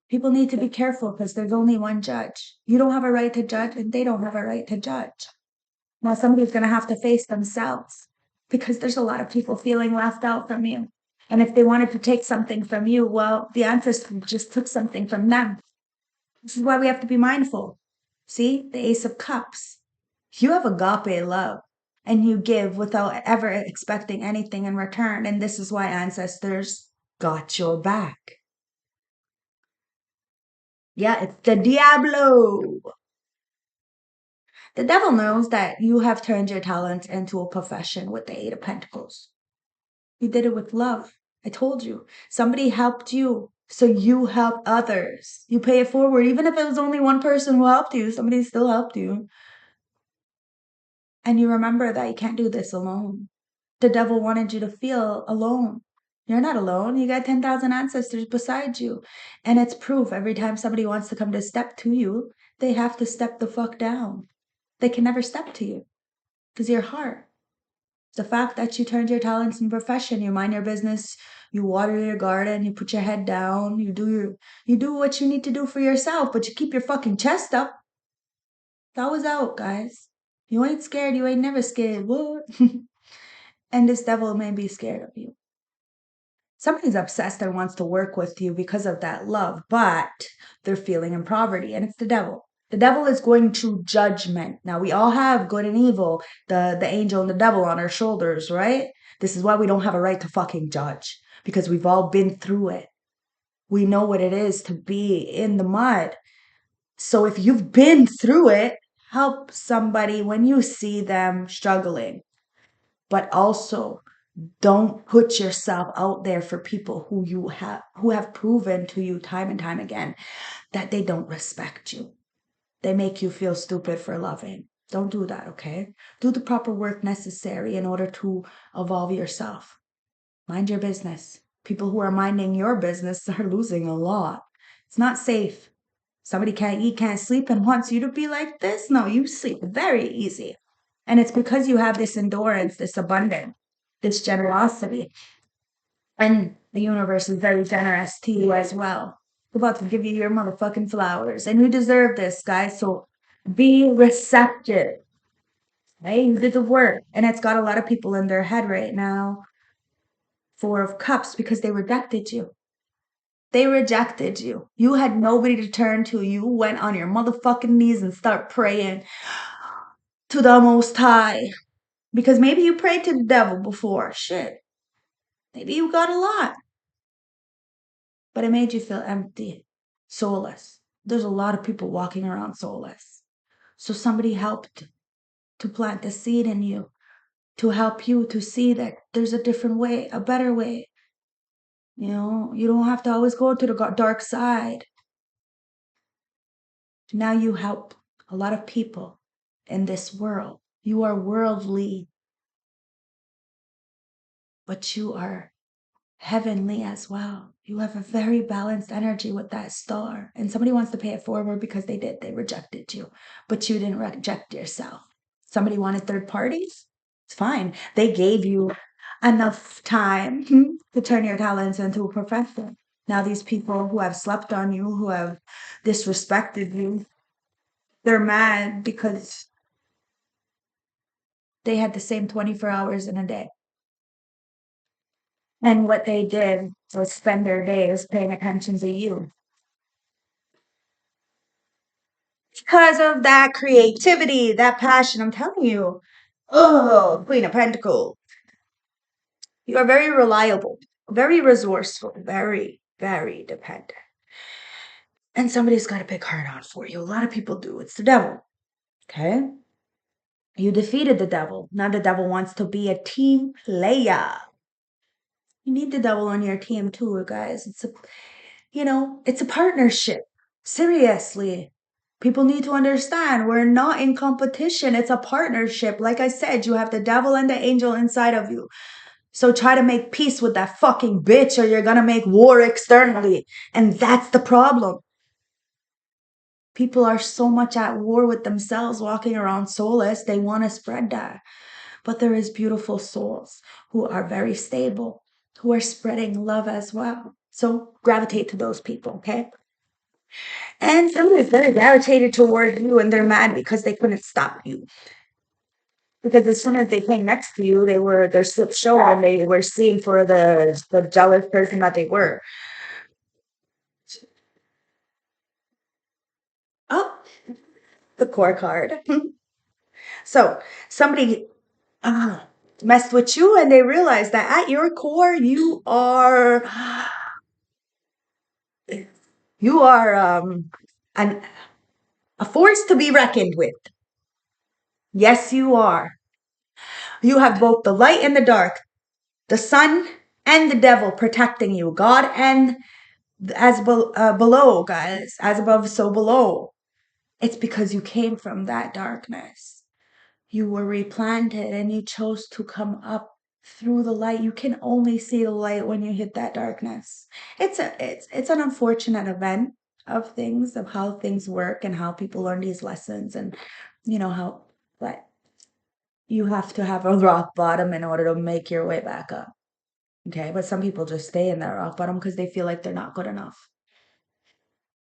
People need to be careful because there's only one judge. You don't have a right to judge, and they don't have a right to judge. Now, somebody's going to have to face themselves because there's a lot of people feeling left out from you. And if they wanted to take something from you, well, the ancestors just took something from them. This is why we have to be mindful. See, the Ace of Cups. You have agape love and you give without ever expecting anything in return. And this is why ancestors got your back. Yeah, it's the Diablo. The devil knows that you have turned your talents into a profession with the Eight of Pentacles. You did it with love. I told you. Somebody helped you, so you help others. You pay it forward. Even if it was only one person who helped you, somebody still helped you. And you remember that you can't do this alone. The devil wanted you to feel alone. You're not alone. You got 10,000 ancestors beside you. And it's proof every time somebody wants to come to step to you, they have to step the fuck down. They can never step to you because your heart. The fact that you turned your talents in profession, you mind your business, You water your garden, you put your head down, you do what you need to do for yourself, but you keep your fucking chest up. That was out, guys. You ain't scared, you ain't never scared. What? And this devil may be scared of you. Somebody's obsessed and wants to work with you because of that love, but they're feeling in poverty, and it's the devil. The devil is going to judgment. Now we all have good and evil, the angel and the devil on our shoulders, right? This is why we don't have a right to fucking judge, because we've all been through it. We know what it is to be in the mud. So if you've been through it, help somebody when you see them struggling. But also, don't put yourself out there for people who have proven to you time and time again that they don't respect you. They make you feel stupid for loving. Don't do that, okay? Do the proper work necessary in order to evolve yourself. Mind your business. People who are minding your business are losing a lot. It's not safe. Somebody can't eat, can't sleep, and wants you to be like this. No, you sleep very easy. And it's because you have this endurance, this abundance, this generosity. And the universe is very generous to you as well. We're about to give you your motherfucking flowers. And you deserve this, guys. So be receptive. Right? You did the work. And it's got a lot of people in their head right now. Four of Cups, because they rejected you. They rejected you. You had nobody to turn to. You went on your motherfucking knees and start praying to the Most High. Because maybe you prayed to the devil before. Shit. Maybe you got a lot. But it made you feel empty, soulless. There's a lot of people walking around soulless. So somebody helped to plant the seed in you, to help you to see that there's a different way, a better way. You know, you don't have to always go to the dark side. Now you help a lot of people in this world. You are worldly, but you are heavenly as well. You have a very balanced energy with that star. And somebody wants to pay it forward because they rejected you, but you didn't reject yourself. Somebody wanted third parties. It's fine. They gave you enough time to turn your talents into a profession. Now these people who have slept on you, who have disrespected you, they're mad because they had the same 24 hours in a day. And what they did was spend their days paying attention to you. Because of that creativity, that passion, I'm telling you. Oh, Queen of Pentacles. You are very reliable, very resourceful, very, very dependent. And somebody's got a big heart on for you. A lot of people do. It's the devil. Okay? You defeated the devil. Now the devil wants to be a team player. You need the devil on your team too, guys. It's a partnership. Seriously. People need to understand we're not in competition. It's a partnership. Like I said, you have the devil and the angel inside of you. So try to make peace with that fucking bitch or you're gonna make war externally. And that's the problem. People are so much at war with themselves, walking around soulless. They want to spread that. But there is beautiful souls who are very stable, who are spreading love as well. So gravitate to those people, okay? And somebody is very gravitated toward you and they're mad because they couldn't stop you. Because as soon as they came next to you, their slip showed and they were seeing for the jealous person that they were. Oh, the core card. So somebody messed with you and they realized that at your core you are an, a force to be reckoned with. Yes, you are. You have both the light and the dark, the sun and the devil protecting you, God and below, guys, as above, so below. It's because you came from that darkness. You were replanted and you chose to come up through the light. You can only see the light when you hit that darkness. It's an unfortunate event of things, of how things work and how people learn these lessons and but you have to have a rock bottom in order to make your way back up. Okay, but some people just stay in their rock bottom because they feel like they're not good enough.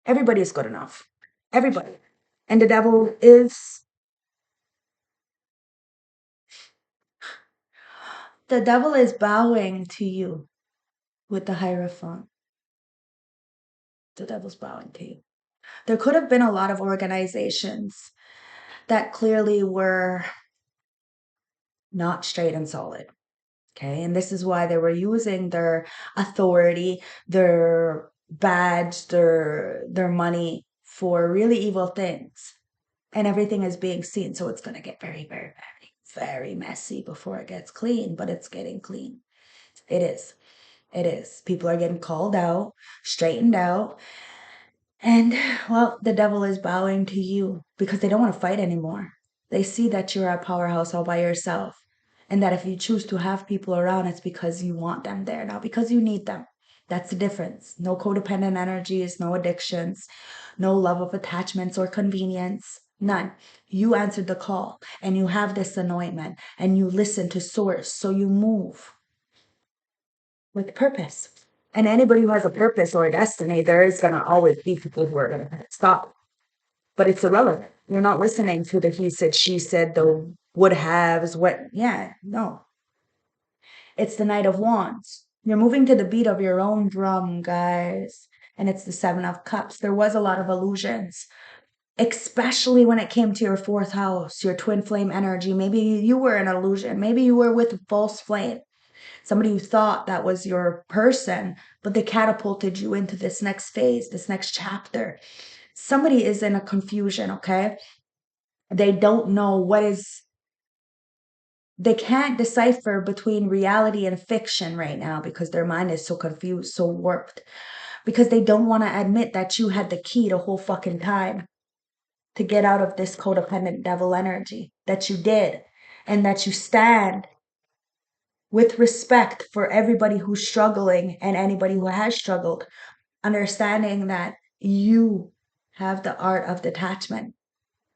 Everybody is good enough. Everybody. And the devil is bowing to you with the Hierophant. The devil's bowing to you. There could have been a lot of organizations that clearly were not straight and solid. Okay, and this is why they were using their authority, their badge, their money for really evil things. And everything is being seen. So it's going to get very, very, very, very messy before it gets clean, but it's getting clean. It is. It is. People are getting called out, straightened out. And, well, the devil is bowing to you because they don't want to fight anymore. They see that you're a powerhouse all by yourself. And that if you choose to have people around, it's because you want them there, not because you need them. That's the difference. No codependent energies, no addictions, no love of attachments or convenience. None. You answered the call and you have this anointment and you listen to source. So you move with purpose. And anybody who has a purpose or a destiny, there is going to always be people who are going to stop. But it's irrelevant. You're not listening to the he said, she said, the would haves, what, yeah, no. It's the Knight of Wands. You're moving to the beat of your own drum, guys. And it's the Seven of Cups. There was a lot of illusions, especially when it came to your fourth house, your twin flame energy. Maybe you were an illusion. Maybe you were with a false flame. Somebody who thought that was your person, but they catapulted you into this next phase, this next chapter. Somebody is in a confusion, okay? They don't know they can't decipher between reality and fiction right now because their mind is so confused, so warped, because they don't want to admit that you had the key the whole fucking time to get out of this codependent devil energy, that you did, and that you stand with respect for everybody who's struggling and anybody who has struggled, understanding that you have the art of detachment.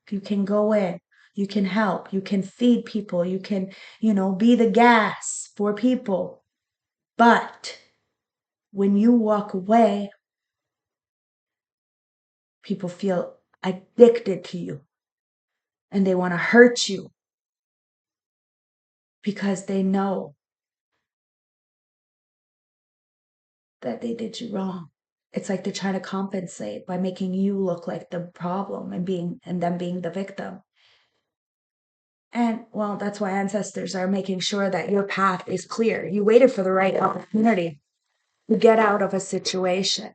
You can go in, you can help, you can feed people, you can, be the gas for people. But when you walk away, people feel addicted to you and they want to hurt you because they know that they did you wrong. It's like they're trying to compensate by making you look like the problem and them being the victim. And, well, that's why ancestors are making sure that your path is clear. You waited for the right opportunity to get out of a situation.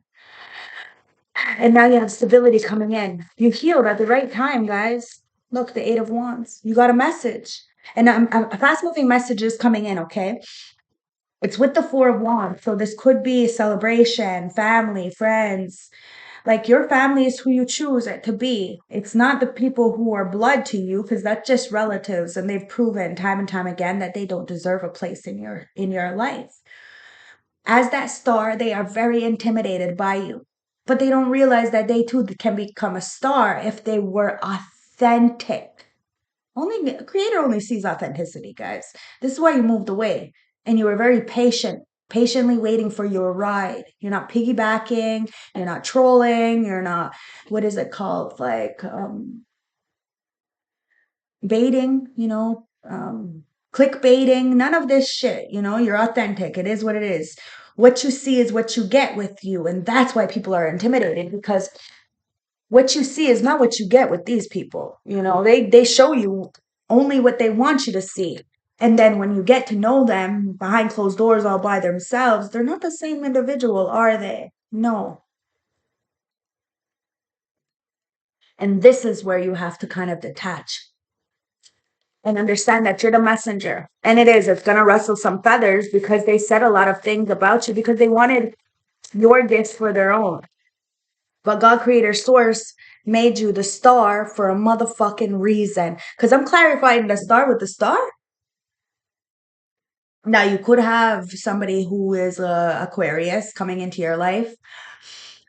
And now you have stability coming in. You healed at the right time, guys. Look, the Eight of Wands. You got a message. And a fast-moving message is coming in, okay? It's with the Four of Wands. So this could be celebration, family, friends. Like, your family is who you choose it to be. It's not the people who are blood to you, because that's just relatives, and they've proven time and time again that they don't deserve a place in your life. As that star, they are very intimidated by you, but they don't realize that they too can become a star if they were authentic. Only creator only sees authenticity, guys. This is why you moved away and you were very patient, patiently waiting for your ride. You're not piggybacking, you're not trolling, you're not, what is it called? Like baiting, clickbaiting, none of this shit. You're authentic. It is what it is. What you see is what you get with you. And that's why people are intimidated, because what you see is not what you get with these people. They show you only what they want you to see. And then when you get to know them behind closed doors all by themselves, they're not the same individual, are they? No. And this is where you have to kind of detach and understand that you're the messenger. And it's going to rustle some feathers because they said a lot of things about you because they wanted your gifts for their own. But God, Creator, Source made you the star for a motherfucking reason. Because I'm clarifying the star with the star. Now, you could have somebody who is a Aquarius coming into your life,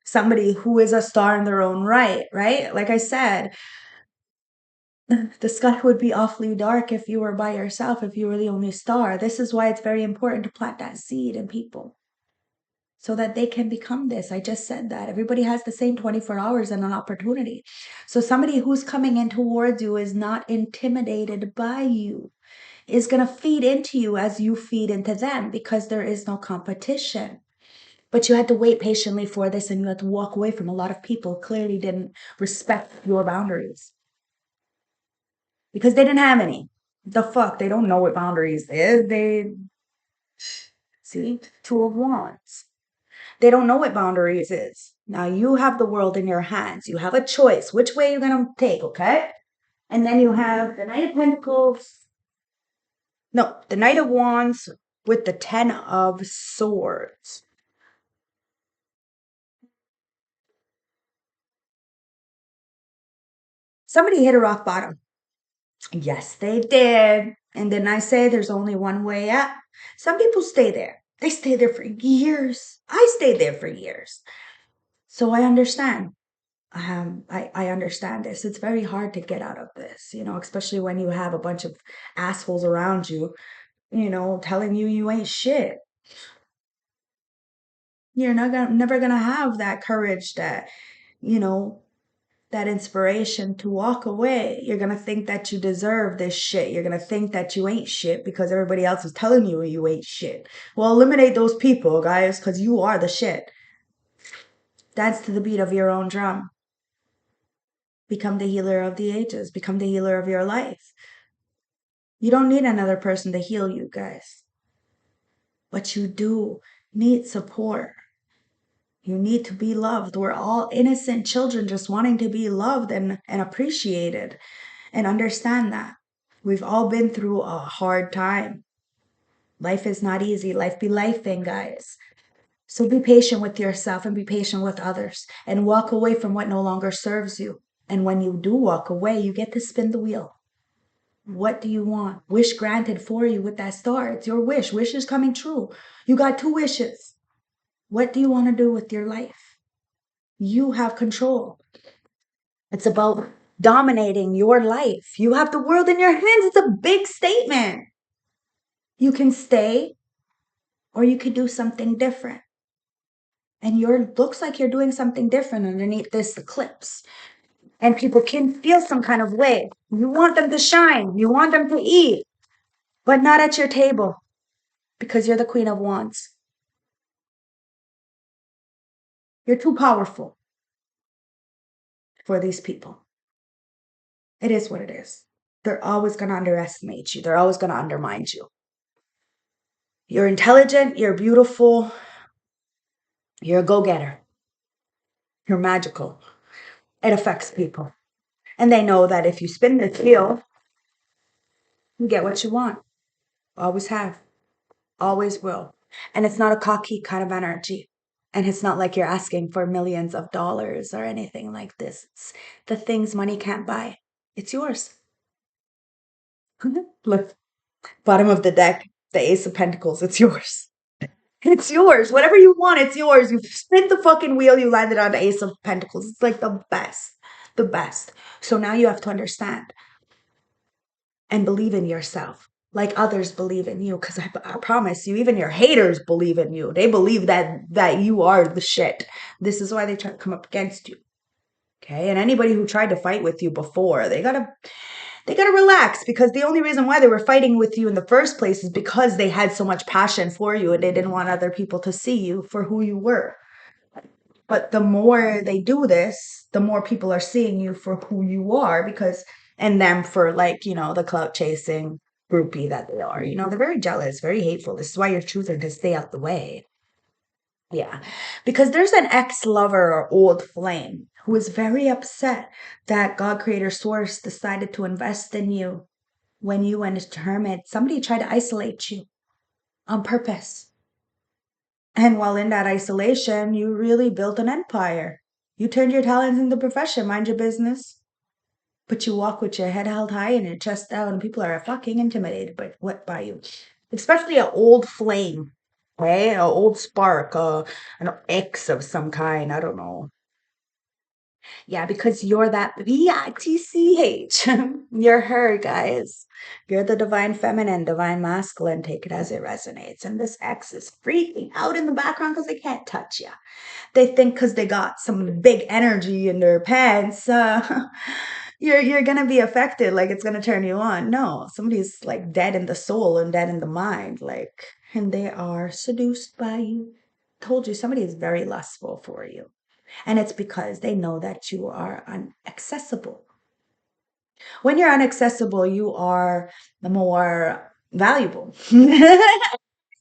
somebody who is a star in their own right? Like I said, The sky would be awfully dark if you were by yourself, if you were the only star. This is why it's very important to plant that seed in people so that they can become this. I just said that. Everybody has the same 24 hours and an opportunity. So somebody who's coming in towards you is not intimidated by you, is going to feed into you as you feed into them because there is no competition. But you had to wait patiently for this, and you had to walk away from a lot of people who clearly didn't respect your boundaries because they didn't have any. The fuck? They don't know what boundaries is. They see, Two of Wands. They don't know what boundaries is. Now you have the world in your hands. You have a choice. Which way you're going to take, okay? And then you have the Knight of Pentacles. No, the Knight of Wands with the Ten of Swords. Somebody hit a rock bottom. Yes, they did. And then I say there's only one way up. Some people stay there. They stay there for years. I stayed there for years. So I understand. I understand this. It's very hard to get out of this, especially when you have a bunch of assholes around you, telling you ain't shit. You're never gonna have that courage, you know, that inspiration to walk away. You're gonna think that you deserve this shit. You're gonna think that you ain't shit because everybody else is telling you ain't shit. Well, eliminate those people, guys, because you are the shit. Dance to the beat of your own drum. Become the healer of the ages. Become the healer of your life. You don't need another person to heal you, guys. But you do need support. You need to be loved. We're all innocent children just wanting to be loved and appreciated, and understand that. We've all been through a hard time. Life is not easy. Life be lifing, guys. So be patient with yourself and be patient with others and walk away from what no longer serves you. And when you do walk away, you get to spin the wheel. What do you want? Wish granted for you with that star. It's your wish. Wish is coming true. You got 2 wishes. What do you want to do with your life? You have control. It's about dominating your life. You have the world in your hands. It's a big statement. You can stay or you could do something different. And looks like you're doing something different underneath this eclipse. And people can feel some kind of way. You want them to shine. You want them to eat, but not at your table because you're the Queen of Wands. You're too powerful for these people. It is what it is. They're always going to underestimate you. They're always going to undermine you. You're intelligent. You're beautiful. You're a go-getter. You're magical. It affects people. And they know that if you spin the wheel, you get what you want. Always have. Always will. And it's not a cocky kind of energy. And it's not like you're asking for millions of dollars or anything like this. It's the things money can't buy. It's yours. Look, bottom of the deck, the Ace of Pentacles. It's yours. It's yours. Whatever you want, it's yours. You spin the fucking wheel, you landed on the Ace of Pentacles. It's like the best. The best. So now you have to understand and believe in yourself like others believe in you, because I promise you, even your haters believe in you. They believe that you are the shit. This is why they try to come up against you. Okay? And anybody who tried to fight with you before, they gotta relax, because the only reason why they were fighting with you in the first place is because they had so much passion for you and they didn't want other people to see you for who you were. But the more they do this, the more people are seeing you for who you are, and them for, like, the clout chasing groupie that they are. They're very jealous, very hateful. This is why you're choosing to stay out the way. Yeah. Because there's an ex-lover or old flame who is very upset that God Creator Source decided to invest in you when you went a hermit. Somebody tried to isolate you on purpose. And while in that isolation, you really built an empire. You turned your talents into profession, mind your business. But you walk with your head held high and your chest out, and people are fucking intimidated by you. Especially an old flame, okay? An old spark, an ex of some kind, I don't know. Yeah, because you're that VITCH. You're her, guys. You're the divine feminine, divine masculine. Take it as it resonates. And this X is freaking out in the background because they can't touch you. They think because they got some big energy in their pants, you're gonna be affected. Like it's gonna turn you on. No, somebody's like dead in the soul and dead in the mind. Like, and they are seduced by you. Told you somebody is very lustful for you. And it's because they know that you are inaccessible. When you're inaccessible, you are more valuable.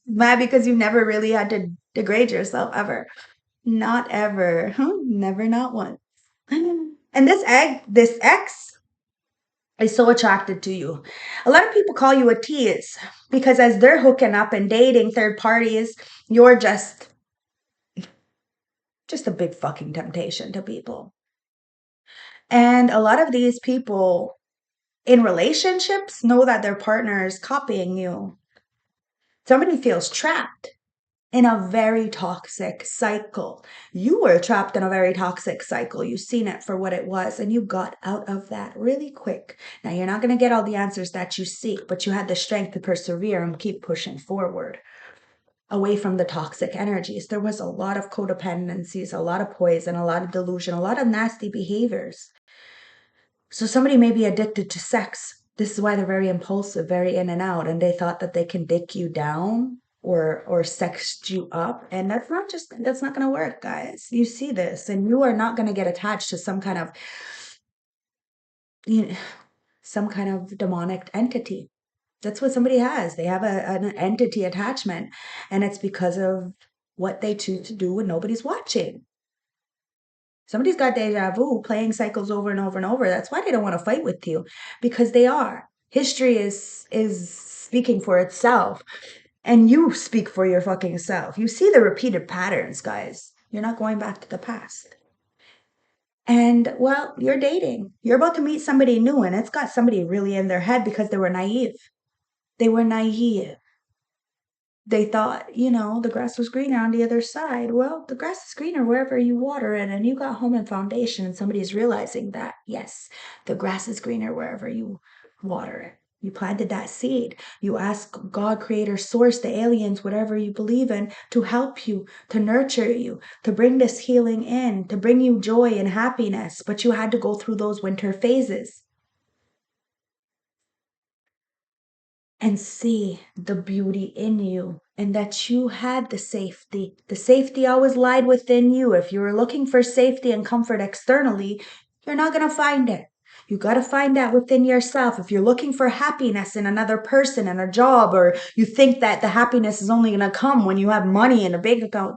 Mad because you never really had to degrade yourself ever. Not ever. Never, not once. And this ex is so attracted to you. A lot of people call you a tease because as they're hooking up and dating third parties, you're just a big fucking temptation to people. And a lot of these people in relationships know that their partner is copying you. Somebody feels trapped in a very toxic cycle. You were trapped in a very toxic cycle. You've seen it for what it was, and you got out of that really quick. Now, you're not going to get all the answers that you seek, but you had the strength to persevere and keep pushing forward away from the toxic energies. There was a lot of codependencies, a lot of poison, a lot of delusion, a lot of nasty behaviors. So somebody may be addicted to sex. This is why they're very impulsive, very in and out, and they thought that they can dick you down or sext you up, and that's not going to work, guys. You see this, and you are not going to get attached to some kind of you know, some kind of demonic entity. That's what somebody has. They have an entity attachment, and it's because of what they choose to do when nobody's watching. Somebody's got deja vu playing cycles over and over and over. That's why they don't want to fight with you, because they are. History is speaking for itself, and you speak for your fucking self. You see the repeated patterns, guys. You're not going back to the past. And well, you're dating. You're about to meet somebody new, and it's got somebody really in their head because they were naive. They were naive. They thought, the grass was greener on the other side. Well, the grass is greener wherever you water it, and you got home and foundation, and somebody's realizing that, yes, the grass is greener wherever you water it. You planted that seed. You ask God, creator, source, the aliens, whatever you believe in, to help you, to nurture you, to bring this healing in, to bring you joy and happiness. But you had to go through those winter phases and see the beauty in you and that you had the safety. The safety always lied within you. If you were looking for safety and comfort externally, you're not going to find it. You got to find that within yourself. If you're looking for happiness in another person and a job, or you think that the happiness is only going to come when you have money in a bank account,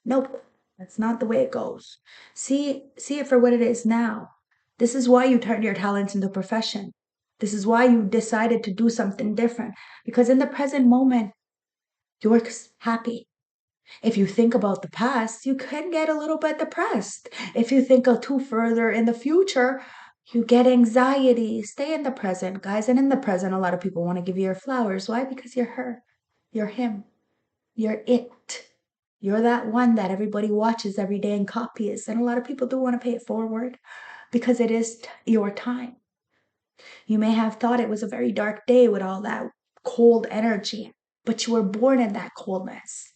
nope, that's not the way it goes. See it for what it is now. This is why you turned your talents into profession. This is why you decided to do something different. Because in the present moment, you're happy. If you think about the past, you can get a little bit depressed. If you think of too further in the future, you get anxiety. Stay in the present, guys. And in the present, a lot of people want to give you your flowers. Why? Because you're her. You're him. You're it. You're that one that everybody watches every day and copies. And a lot of people do want to pay it forward because it is your time. You may have thought it was a very dark day with all that cold energy, but you were born in that coldness.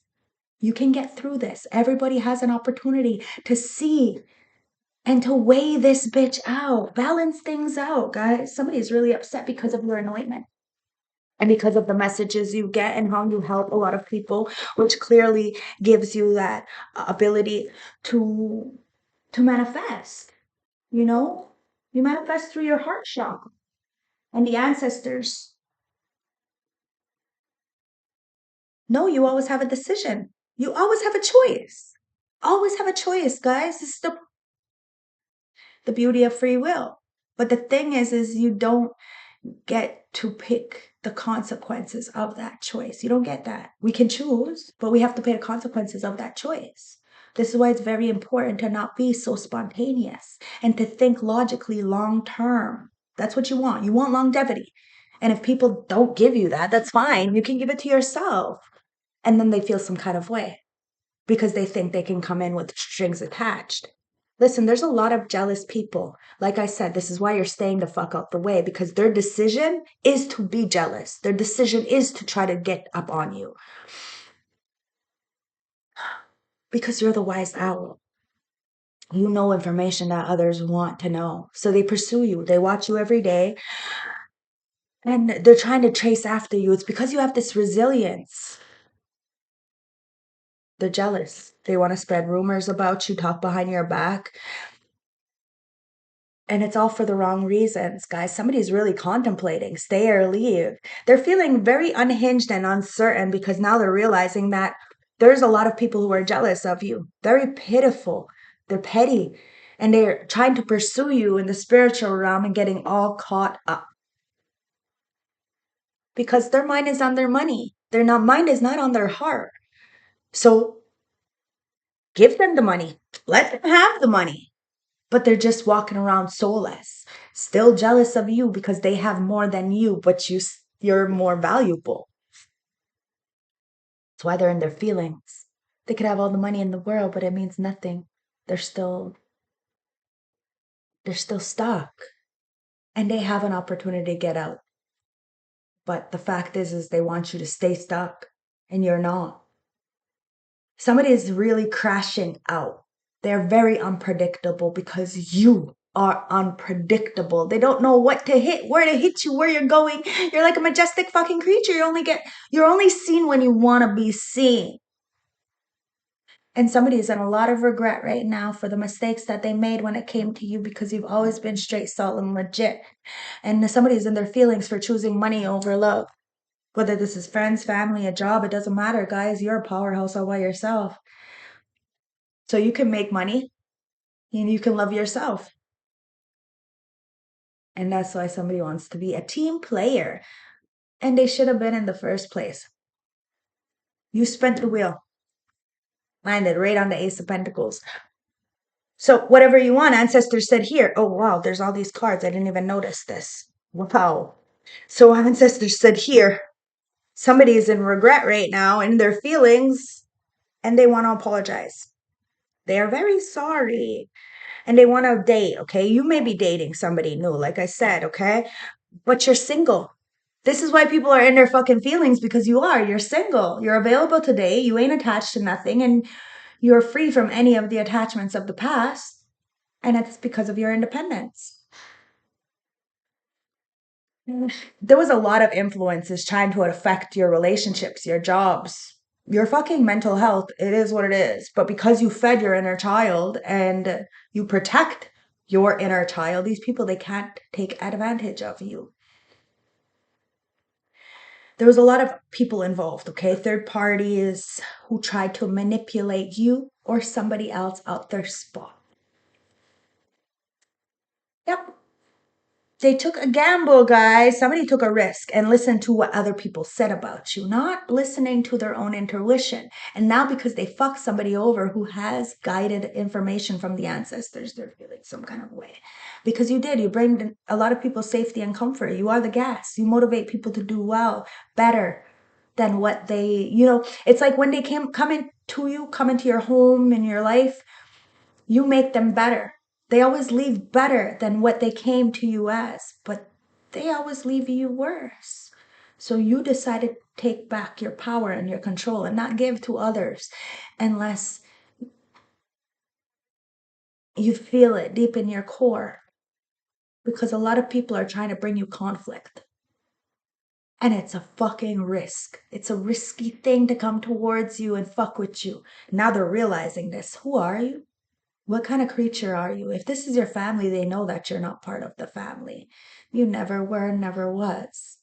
You can get through this. Everybody has an opportunity to see and to weigh this bitch out, balance things out, guys. Somebody is really upset because of your anointment and because of the messages you get and how you help a lot of people, which clearly gives you that ability to manifest. You manifest through your heart chakra and the ancestors. No, you always have a decision. You always have a choice. Always have a choice, guys. This is the beauty of free will. But the thing is you don't get to pick the consequences of that choice. You don't get that. We can choose, but we have to pay the consequences of that choice. This is why it's very important to not be so spontaneous and to think logically long term. That's what you want. You want longevity. And if people don't give you that, that's fine. You can give it to yourself. And then they feel some kind of way because they think they can come in with strings attached. Listen, there's a lot of jealous people. Like I said, this is why you're staying the fuck out the way, because their decision is to be jealous. Their decision is to try to get up on you because you're the wise owl. You know information that others want to know. So they pursue you. They watch you every day and they're trying to chase after you. It's because you have this resilience. They're jealous. They want to spread rumors about you, talk behind your back. And it's all for the wrong reasons, guys. Somebody's really contemplating stay or leave. They're feeling very unhinged and uncertain because now they're realizing that there's a lot of people who are jealous of you. Very pitiful. They're petty. And they're trying to pursue you in the spiritual realm and getting all caught up because their mind is on their money. Their mind is not on their heart. So give them the money. Let them have the money. But they're just walking around soulless, still jealous of you because they have more than you, but you're more valuable. That's why they're in their feelings. They could have all the money in the world, but it means nothing. They're still stuck, and they have an opportunity to get out. But the fact is they want you to stay stuck, and you're not. Somebody is really crashing out. They're very unpredictable because you are unpredictable. They don't know what to hit, where to hit you, where you're going. You're like a majestic fucking creature. You're only seen when you want to be seen. And somebody is in a lot of regret right now for the mistakes that they made when it came to you because you've always been straight, solid, and legit. And somebody's in their feelings for choosing money over love. Whether this is friends, family, a job, it doesn't matter, guys. You're a powerhouse all by yourself. So you can make money and you can love yourself. And that's why somebody wants to be a team player. And they should have been in the first place. You spent the wheel. Landed right on the Ace of Pentacles. So whatever you want, ancestors said here. Oh, wow, there's all these cards. I didn't even notice this. Wow. So ancestors said here, somebody is in regret right now in their feelings and they want to apologize. They are very sorry and they want to date, okay? You may be dating somebody new, like I said, okay? But you're single. This is why people are in their fucking feelings because you're single. You're available today. You ain't attached to nothing and you're free from any of the attachments of the past. And it's because of your independence. There was a lot of influences trying to affect your relationships, your jobs, your fucking mental health. It is what it is. But because you fed your inner child and you protect your inner child, these people, they can't take advantage of you. There was a lot of people involved, okay? Third parties who tried to manipulate you or somebody else out their spot. Yep. They took a gamble, guys. Somebody took a risk and listened to what other people said about you, not listening to their own intuition. And now because they fucked somebody over who has guided information from the ancestors, they're feeling some kind of way. Because you did. You bring a lot of people safety and comfort. You are the gas. You motivate people to do well, better than what they, it's like when they come into your home and your life, you make them better. They always leave better than what they came to you as, but they always leave you worse. So you decided to take back your power and your control and not give to others unless you feel it deep in your core. Because a lot of people are trying to bring you conflict. And it's a fucking risk. It's a risky thing to come towards you and fuck with you. Now they're realizing this. Who are you? What kind of creature are you? If this is your family, they know that you're not part of the family. You never were, never was.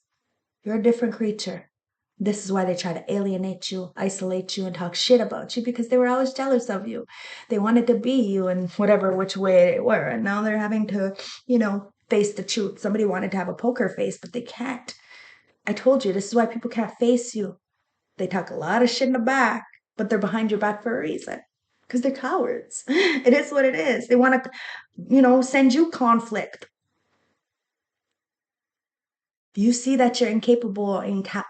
You're a different creature. This is why they try to alienate you, isolate you, and talk shit about you because they were always jealous of you. They wanted to be you in whatever which way they were. And now they're having to, face the truth. Somebody wanted to have a poker face, but they can't. I told you, this is why people can't face you. They talk a lot of shit in the back, but they're behind your back for a reason. Because they're cowards. It is what it is. They want to, send you conflict. You see that you're incapable,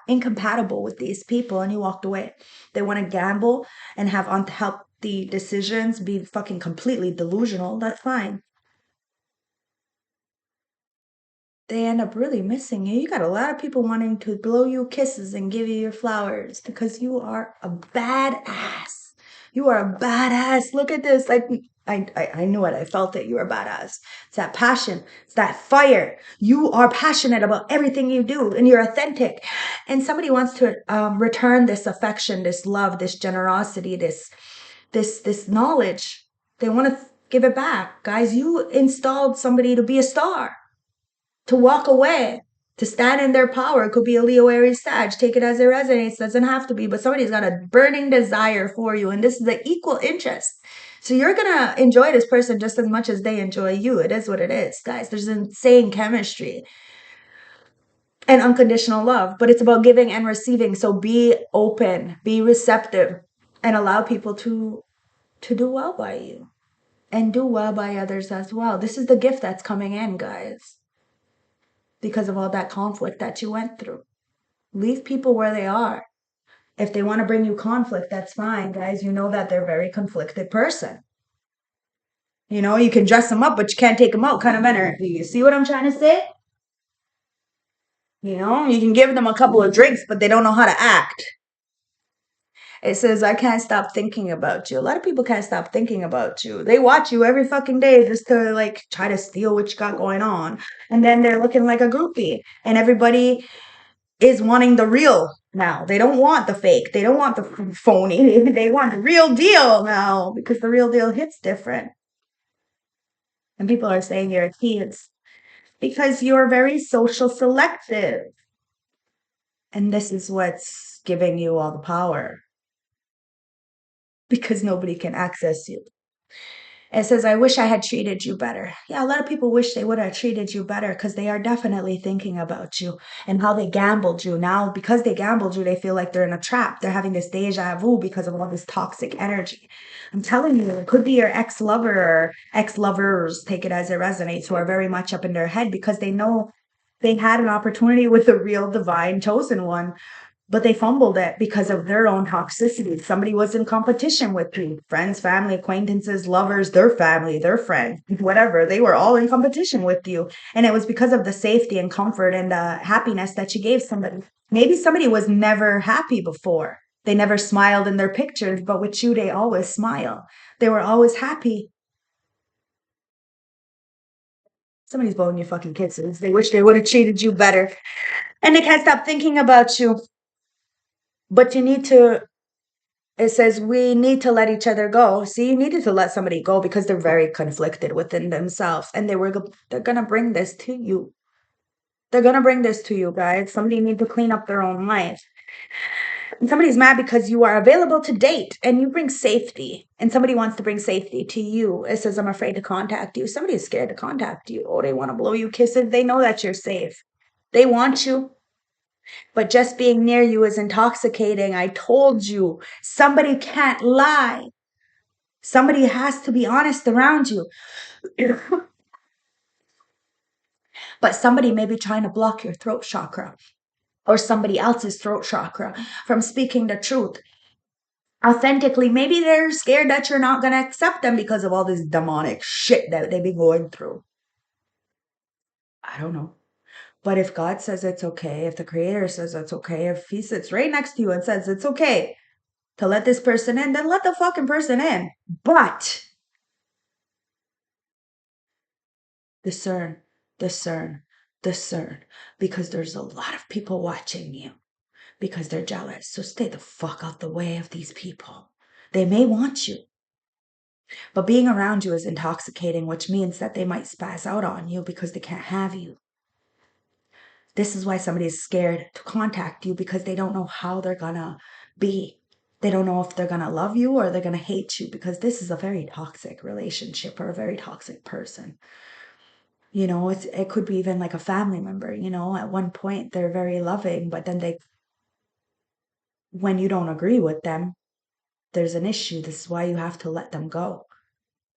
incompatible with these people, and you walked away. They want to gamble and have the decisions, be fucking completely delusional, that's fine. They end up really missing you. You got a lot of people wanting to blow you kisses and give you your flowers because you are a badass. You are a badass. Look at this. I knew it. I felt it. You're a badass. It's that passion. It's that fire. You are passionate about everything you do and you're authentic. And somebody wants to return this affection, this love, this generosity, this knowledge. They want to give it back. Guys, you installed somebody to be a star, to walk away, to stand in their power. It could be a Leo, Aries, Sag. Take it as it resonates. Doesn't have to be, but somebody's got a burning desire for you, and this is an equal interest. So you're gonna enjoy this person just as much as they enjoy you. It is what it is, guys. There's insane chemistry and unconditional love, but it's about giving and receiving. So be open, be receptive, and allow people to do well by you and do well by others as well. This is the gift that's coming in, guys, because of all that conflict that you went through. Leave people where they are. If they want to bring you conflict, that's fine, guys. You know that they're a very conflicted person. You know, you can dress them up, but you can't take them out kind of energy. You see what I'm trying to say? You know, you can give them a couple of drinks, but they don't know how to act. It says, I can't stop thinking about you. A lot of people can't stop thinking about you. They watch you every fucking day just to like try to steal what you got going on. And then they're looking like a groupie. And everybody is wanting the real now. They don't want the fake. They don't want the phony. They want the real deal now because the real deal hits different. And people are saying you're a kids because you're very social selective. And this is what's giving you all the power because nobody can access you. It says, I wish I had treated you better. Yeah, a lot of people wish they would have treated you better because they are definitely thinking about you and how they gambled you. Now, because they gambled you, they feel like they're in a trap. They're having this deja vu because of all this toxic energy. I'm telling you, it could be your ex-lover or ex-lovers, take it as it resonates, who are very much up in their head because they know they had an opportunity with the real divine chosen one, but they fumbled it because of their own toxicity. Somebody was in competition with you. Friends, family, acquaintances, lovers, their family, their friends, whatever. They were all in competition with you. And it was because of the safety and comfort and the happiness that you gave somebody. Maybe somebody was never happy before. They never smiled in their pictures, but with you, they always smile. They were always happy. Somebody's blowing your fucking kisses. They wish they would have treated you better. And they can't stop thinking about you. But you need to, it says we need to let each other go. See, you needed to let somebody go because they're very conflicted within themselves, and they're gonna bring this to you. They're gonna bring this to you, guys. Somebody need to clean up their own life. And somebody's mad because you are available to date and you bring safety, and somebody wants to bring safety to you. It says, I'm afraid to contact you. Somebody is scared to contact you. Oh, they want to blow you kisses. They know that you're safe. They want you. But just being near you is intoxicating. I told you, somebody can't lie. Somebody has to be honest around you. But somebody may be trying to block your throat chakra or somebody else's throat chakra from speaking the truth authentically. Maybe they're scared that you're not going to accept them because of all this demonic shit that they've been going through. I don't know. But if God says it's okay, if the creator says it's okay, if he sits right next to you and says it's okay to let this person in, then let the fucking person in. But discern, discern, discern, because there's a lot of people watching you because they're jealous. So stay the fuck out the way of these people. They may want you, but being around you is intoxicating, which means that they might spaz out on you because they can't have you. This is why somebody is scared to contact you because they don't know how they're gonna be. They don't know if they're gonna love you or they're gonna hate you because this is a very toxic relationship or a very toxic person. You know, it could be even like a family member, you know, at one point they're very loving, but then when you don't agree with them, there's an issue. This is why you have to let them go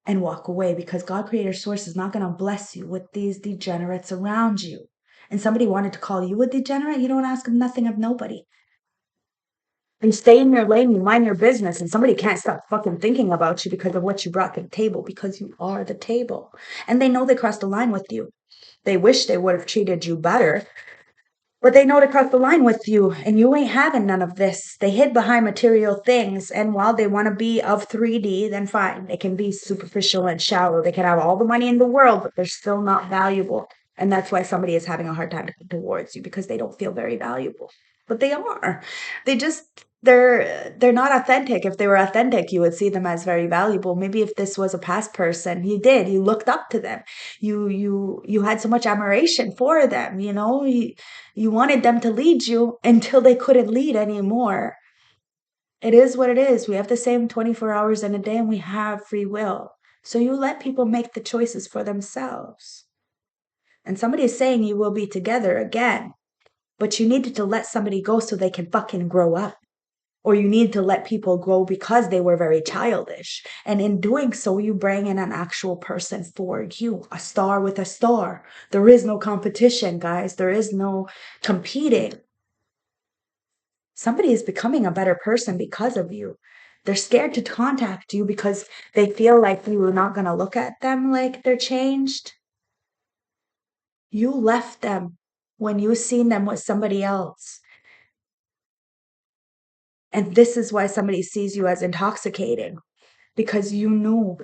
and walk away because God Creator Source is not going to bless you with these degenerates around you. And somebody wanted to call you a degenerate, you don't ask them nothing of nobody. You stay in your lane, you mind your business, and somebody can't stop fucking thinking about you because of what you brought to the table, because you are the table. And they know they crossed the line with you. They wish they would have treated you better, but they know to cross the line with you, and you ain't having none of this. They hid behind material things, and while they want to be of 3D, then fine. They can be superficial and shallow. They can have all the money in the world, but they're still not valuable. And that's why somebody is having a hard time to come towards you, because they don't feel very valuable. But they are. They just they're not authentic. If they were authentic, you would see them as very valuable. Maybe if this was a past person, you looked up to them. You had so much admiration for them, you wanted them to lead you until they couldn't lead anymore. It is what it is. We have the same 24 hours in a day, and we have free will. So you let people make the choices for themselves. And somebody is saying you will be together again, but you needed to let somebody go so they can fucking grow up. Or you need to let people go because they were very childish. And in doing so, you bring in an actual person for you, a star with a star. There is no competition, guys. There is no competing. Somebody is becoming a better person because of you. They're scared to contact you because they feel like you are not going to look at them like they're changed. You left them when you seen them with somebody else. And this is why somebody sees you as intoxicating, because you knew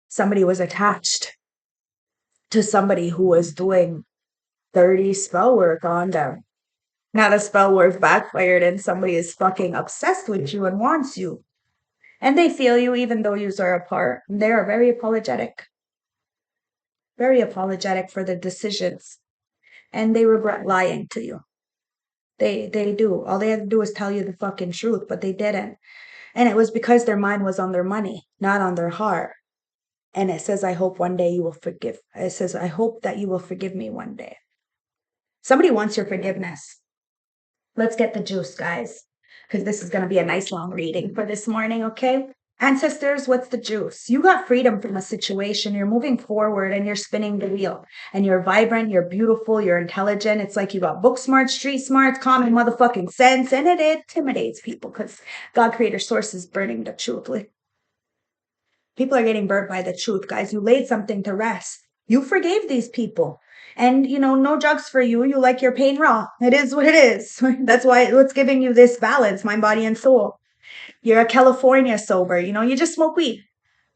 somebody was attached to somebody who was doing 30 spell work on them. Now the spell work backfired and somebody is fucking obsessed with you and wants you. And they feel you even though you are apart. They are very apologetic for the decisions. And they regret lying to you. They do. All they had to do was tell you the fucking truth, but they didn't. And it was because their mind was on their money, not on their heart. And it says, I hope one day you will forgive. It says, I hope that you will forgive me one day. Somebody wants your forgiveness. Let's get the juice, guys, because this is going to be a nice long reading for this morning, okay? Ancestors, what's the juice? You got freedom from a situation. You're moving forward and you're spinning the wheel. And you're vibrant, you're beautiful, you're intelligent. It's like you got book smart, street smart, common motherfucking sense. And it intimidates people because God Creator Source is burning the truth. People are getting burnt by the truth, guys. You laid something to rest. You forgave these people. And, no drugs for you. You like your pain raw. It is what it is. That's why it's giving you this balance, mind, body, and soul. You're a California sober. You just smoke weed.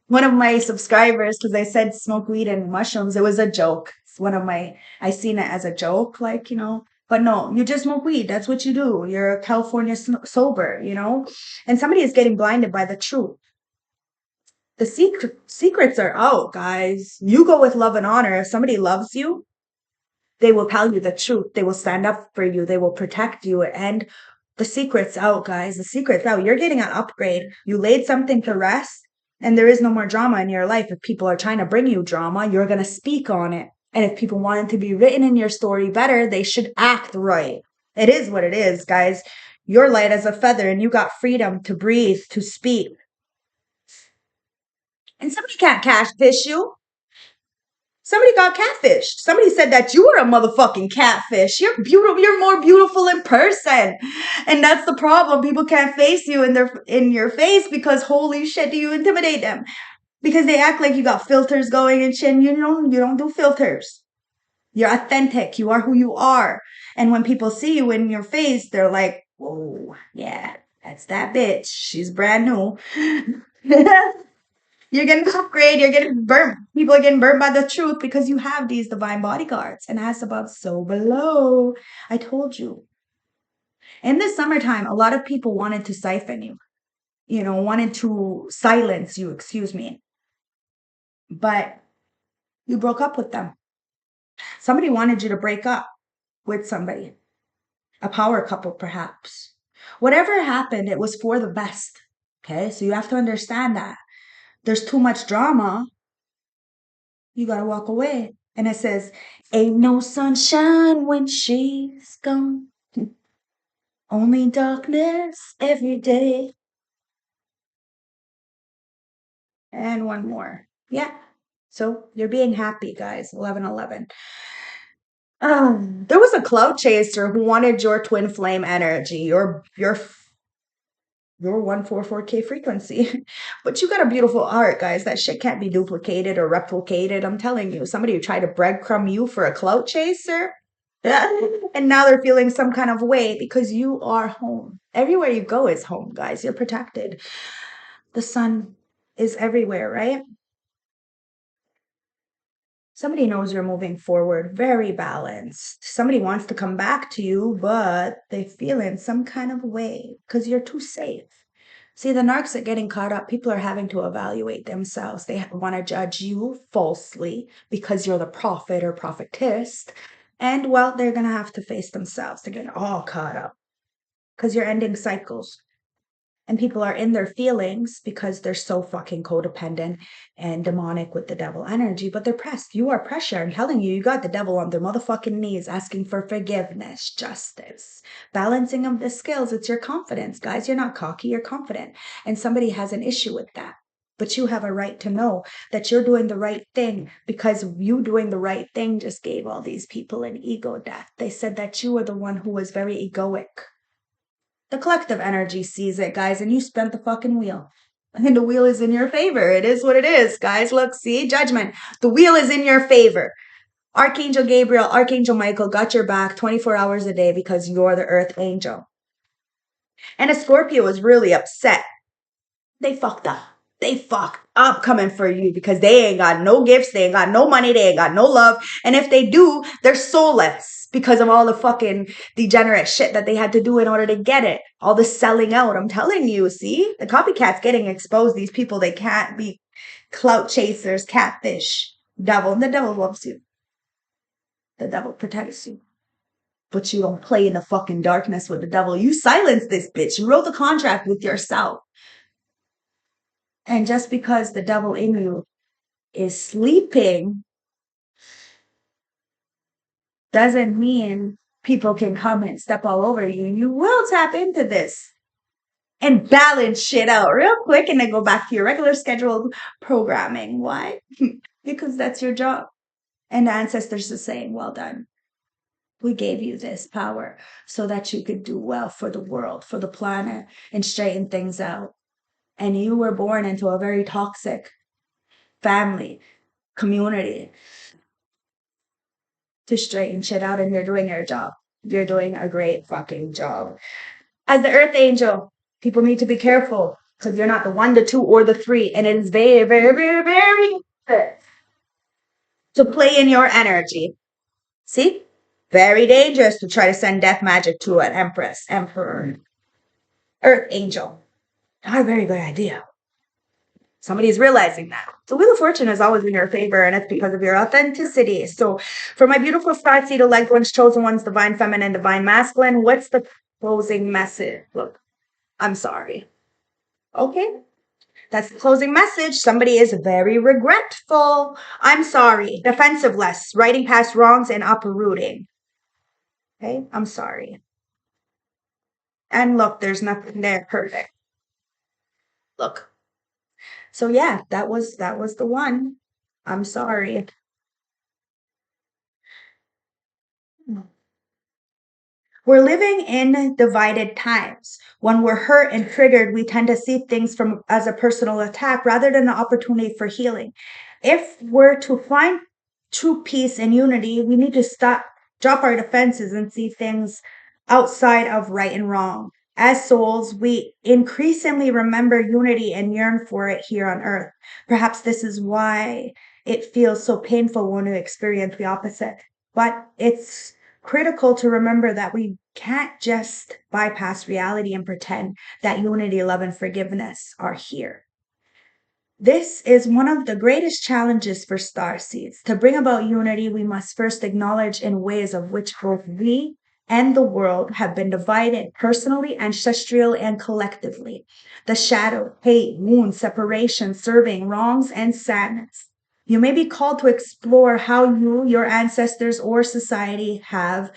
One of my subscribers, because I said smoke weed and mushrooms, it was a joke. It's I seen it as a joke, but no, you just smoke weed. That's what you do. You're a California sober, and somebody is getting blinded by the truth. The secrets are out, guys. You go with love and honor. If somebody loves you, they will tell you the truth. They will stand up for you. They will protect you. And the secret's out, guys. The secret's out. You're getting an upgrade. You laid something to rest, and there is no more drama in your life. If people are trying to bring you drama, you're going to speak on it. And if people want it to be written in your story better, they should act right. It is what it is, guys. You're light as a feather, and you got freedom to breathe, to speak. And somebody can't catfish you. Somebody got catfished. Somebody said that you were a motherfucking catfish. You're beautiful. You're more beautiful in person. And that's the problem. People can't face you in your face because holy shit, do you intimidate them? Because they act like you got filters going and shit. You don't do filters. You're authentic. You are who you are. And when people see you in your face, they're like, whoa, yeah, that's that bitch. She's brand new. You're getting upgrade. You're getting burnt. People are getting burnt by the truth because you have these divine bodyguards. And ask about so below. I told you. In the summertime, a lot of people wanted to siphon you, wanted to silence you, excuse me. But you broke up with them. Somebody wanted you to break up with somebody, a power couple, perhaps. Whatever happened, it was for the best. Okay, so you have to understand that. There's too much drama. You got to walk away. And it says, ain't no sunshine when she's gone. Only darkness every day. And one more. Yeah. So you're being happy, guys. 11:11. There was a cloud chaser who wanted your twin flame energy, your 144K frequency. But you got a beautiful art, guys. That shit can't be duplicated or replicated. I'm telling you, somebody who tried to breadcrumb you for a clout chaser. And now they're feeling some kind of way because you are home. Everywhere you go is home, guys. You're protected. The sun is everywhere, right? Somebody knows you're moving forward, very balanced. Somebody wants to come back to you, but they feel in some kind of way because you're too safe. See, the narcs are getting caught up. People are having to evaluate themselves. They want to judge you falsely because you're the prophet or prophetess. And well, they're going to have to face themselves. They're getting all caught up because you're ending cycles. And people are in their feelings because they're so fucking codependent and demonic with the devil energy, but they're pressed. You are pressure. I'm telling you, you got the devil on their motherfucking knees asking for forgiveness, justice, balancing of the skills. It's your confidence, guys. You're not cocky, you're confident. And somebody has an issue with that. But you have a right to know that you're doing the right thing because you doing the right thing just gave all these people an ego death. They said that you were the one who was very egoic. The collective energy sees it, guys, and you spent the fucking wheel. And the wheel is in your favor. It is what it is, guys. Look, see, judgment. The wheel is in your favor. Archangel Gabriel, Archangel Michael got your back 24 hours a day because you're the earth angel. And a Scorpio is really upset. They fucked up. They fucked up coming for you because they ain't got no gifts, they ain't got no money, they ain't got no love. And if they do, they're soulless because of all the fucking degenerate shit that they had to do in order to get it. All the selling out. I'm telling you, see? The copycats getting exposed. These people, they can't be clout chasers, catfish. Devil. The devil loves you. The devil protects you. But you don't play in the fucking darkness with the devil. You silence this bitch. You wrote the contract with yourself. And just because the devil in you is sleeping doesn't mean people can come and step all over you. You will tap into this and balance shit out real quick and then go back to your regular scheduled programming. Why? Because that's your job. And the ancestors are saying, well done. We gave you this power so that you could do well for the world, for the planet, and straighten things out. And you were born into a very toxic family, community to straighten shit out, and you're doing your job. You're doing a great fucking job. As the earth angel, people need to be careful because you're not the 1, the 2, or the 3. And it is very, very, very, very good to play in your energy. See? Very dangerous to try to send death magic to an empress, emperor, earth angel. Not a very good idea. Somebody's realizing that. The Wheel of Fortune is always in your favor, and it's because of your authenticity. So, for my beautiful star seed elect ones, chosen ones, divine feminine, divine masculine, what's the closing message? Look, I'm sorry. Okay? That's the closing message. Somebody is very regretful. I'm sorry. Defensiveless, writing past wrongs and uprooting. Okay? I'm sorry. And look, there's nothing there perfect. Look. So yeah, that was the one. I'm sorry. We're living in divided times. When we're hurt and triggered, we tend to see things from as a personal attack rather than an opportunity for healing. If we're to find true peace and unity, we need to drop our defenses and see things outside of right and wrong. As souls, we increasingly remember unity and yearn for it here on earth. Perhaps this is why it feels so painful when we experience the opposite. But it's critical to remember that we can't just bypass reality and pretend that unity, love, and forgiveness are here. This is one of the greatest challenges for starseeds. To bring about unity, we must first acknowledge in ways of which both we and the world have been divided personally, ancestrally, and collectively. The shadow, hate, wounds, separation, serving, wrongs, and sadness. You may be called to explore how you, your ancestors, or society have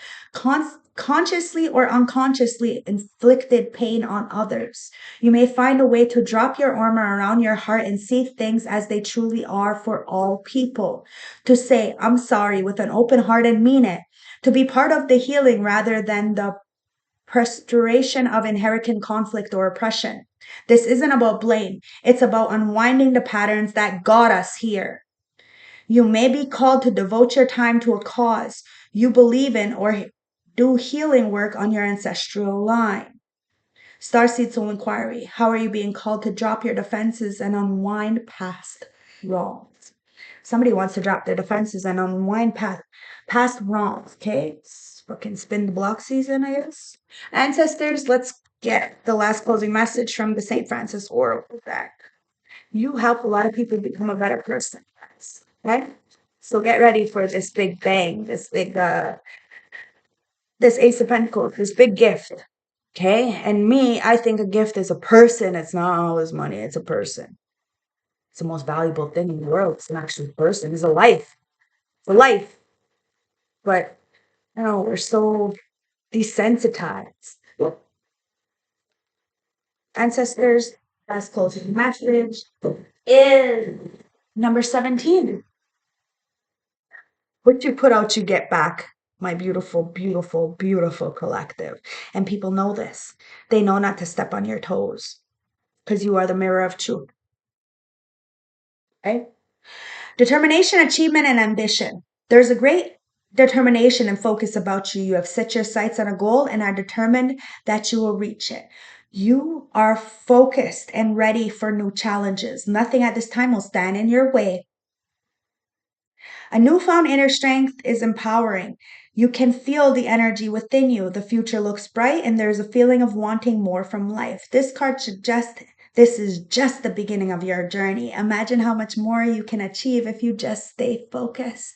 consciously or unconsciously inflicted pain on others. You may find a way to drop your armor around your heart and see things as they truly are for all people. To say, I'm sorry with an open heart and mean it. To be part of the healing rather than the restoration of inherited conflict or oppression. This isn't about blame. It's about unwinding the patterns that got us here. You may be called to devote your time to a cause you believe in or do healing work on your ancestral line. Starseed Soul Inquiry. How are you being called to drop your defenses and unwind past wrongs? Somebody wants to drop their defenses and unwind past wrongs, okay? It's fucking spin the block season, I guess. Ancestors, let's get the last closing message from the St. Francis Oracle deck. You help a lot of people become a better person, guys. Okay? So get ready for this big bang, this Ace of Pentacles, this big gift. Okay? And me, I think a gift is a person. It's not always money, it's a person. It's the most valuable thing in the world. It's an actual person. It's a life. It's a life. But you know, we're so desensitized. Ancestors, last closing message is number 17. What you put out, you get back, my beautiful, beautiful, beautiful collective. And people know this. They know not to step on your toes because you are the mirror of truth. Okay? Determination, achievement, and ambition. There's a great determination and focus about you. You have set your sights on a goal and are determined that you will reach it. You are focused and ready for new challenges. Nothing at this time will stand in your way. A newfound inner strength is empowering. You can feel the energy within you. The future looks bright and there's a feeling of wanting more from life. This card suggests this is just the beginning of your journey. Imagine how much more you can achieve if you just stay focused.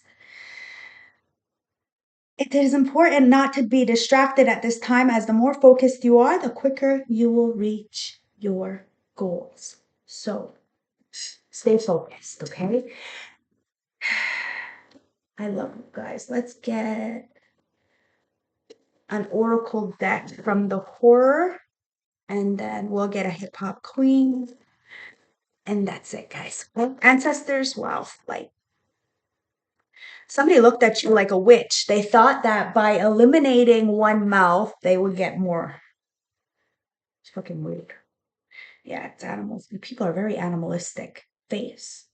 It is important not to be distracted at this time, as the more focused you are, the quicker you will reach your goals. So stay focused, okay? I love you guys. Let's get an oracle deck from the horror, and then we'll get a hip hop queen, and that's it, guys. Ancestors, wow, like somebody looked at you like a witch. They thought that by eliminating one mouth, they would get more. It's fucking weird. Yeah, it's animals. People are very animalistic. Face.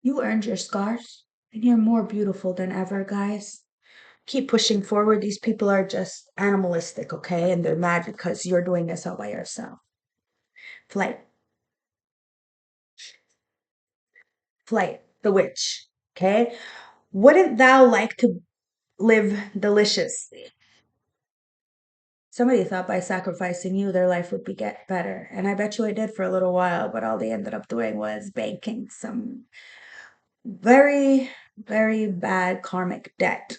You earned your scars, and you're more beautiful than ever, guys. Keep pushing forward. These people are just animalistic, okay? And they're mad because you're doing this all by yourself. Flight. Flight. The witch. Okay? Wouldn't thou like to live deliciously? Somebody thought by sacrificing you, their life would get better. And I bet you it did for a little while, but all they ended up doing was banking some very, very bad karmic debt.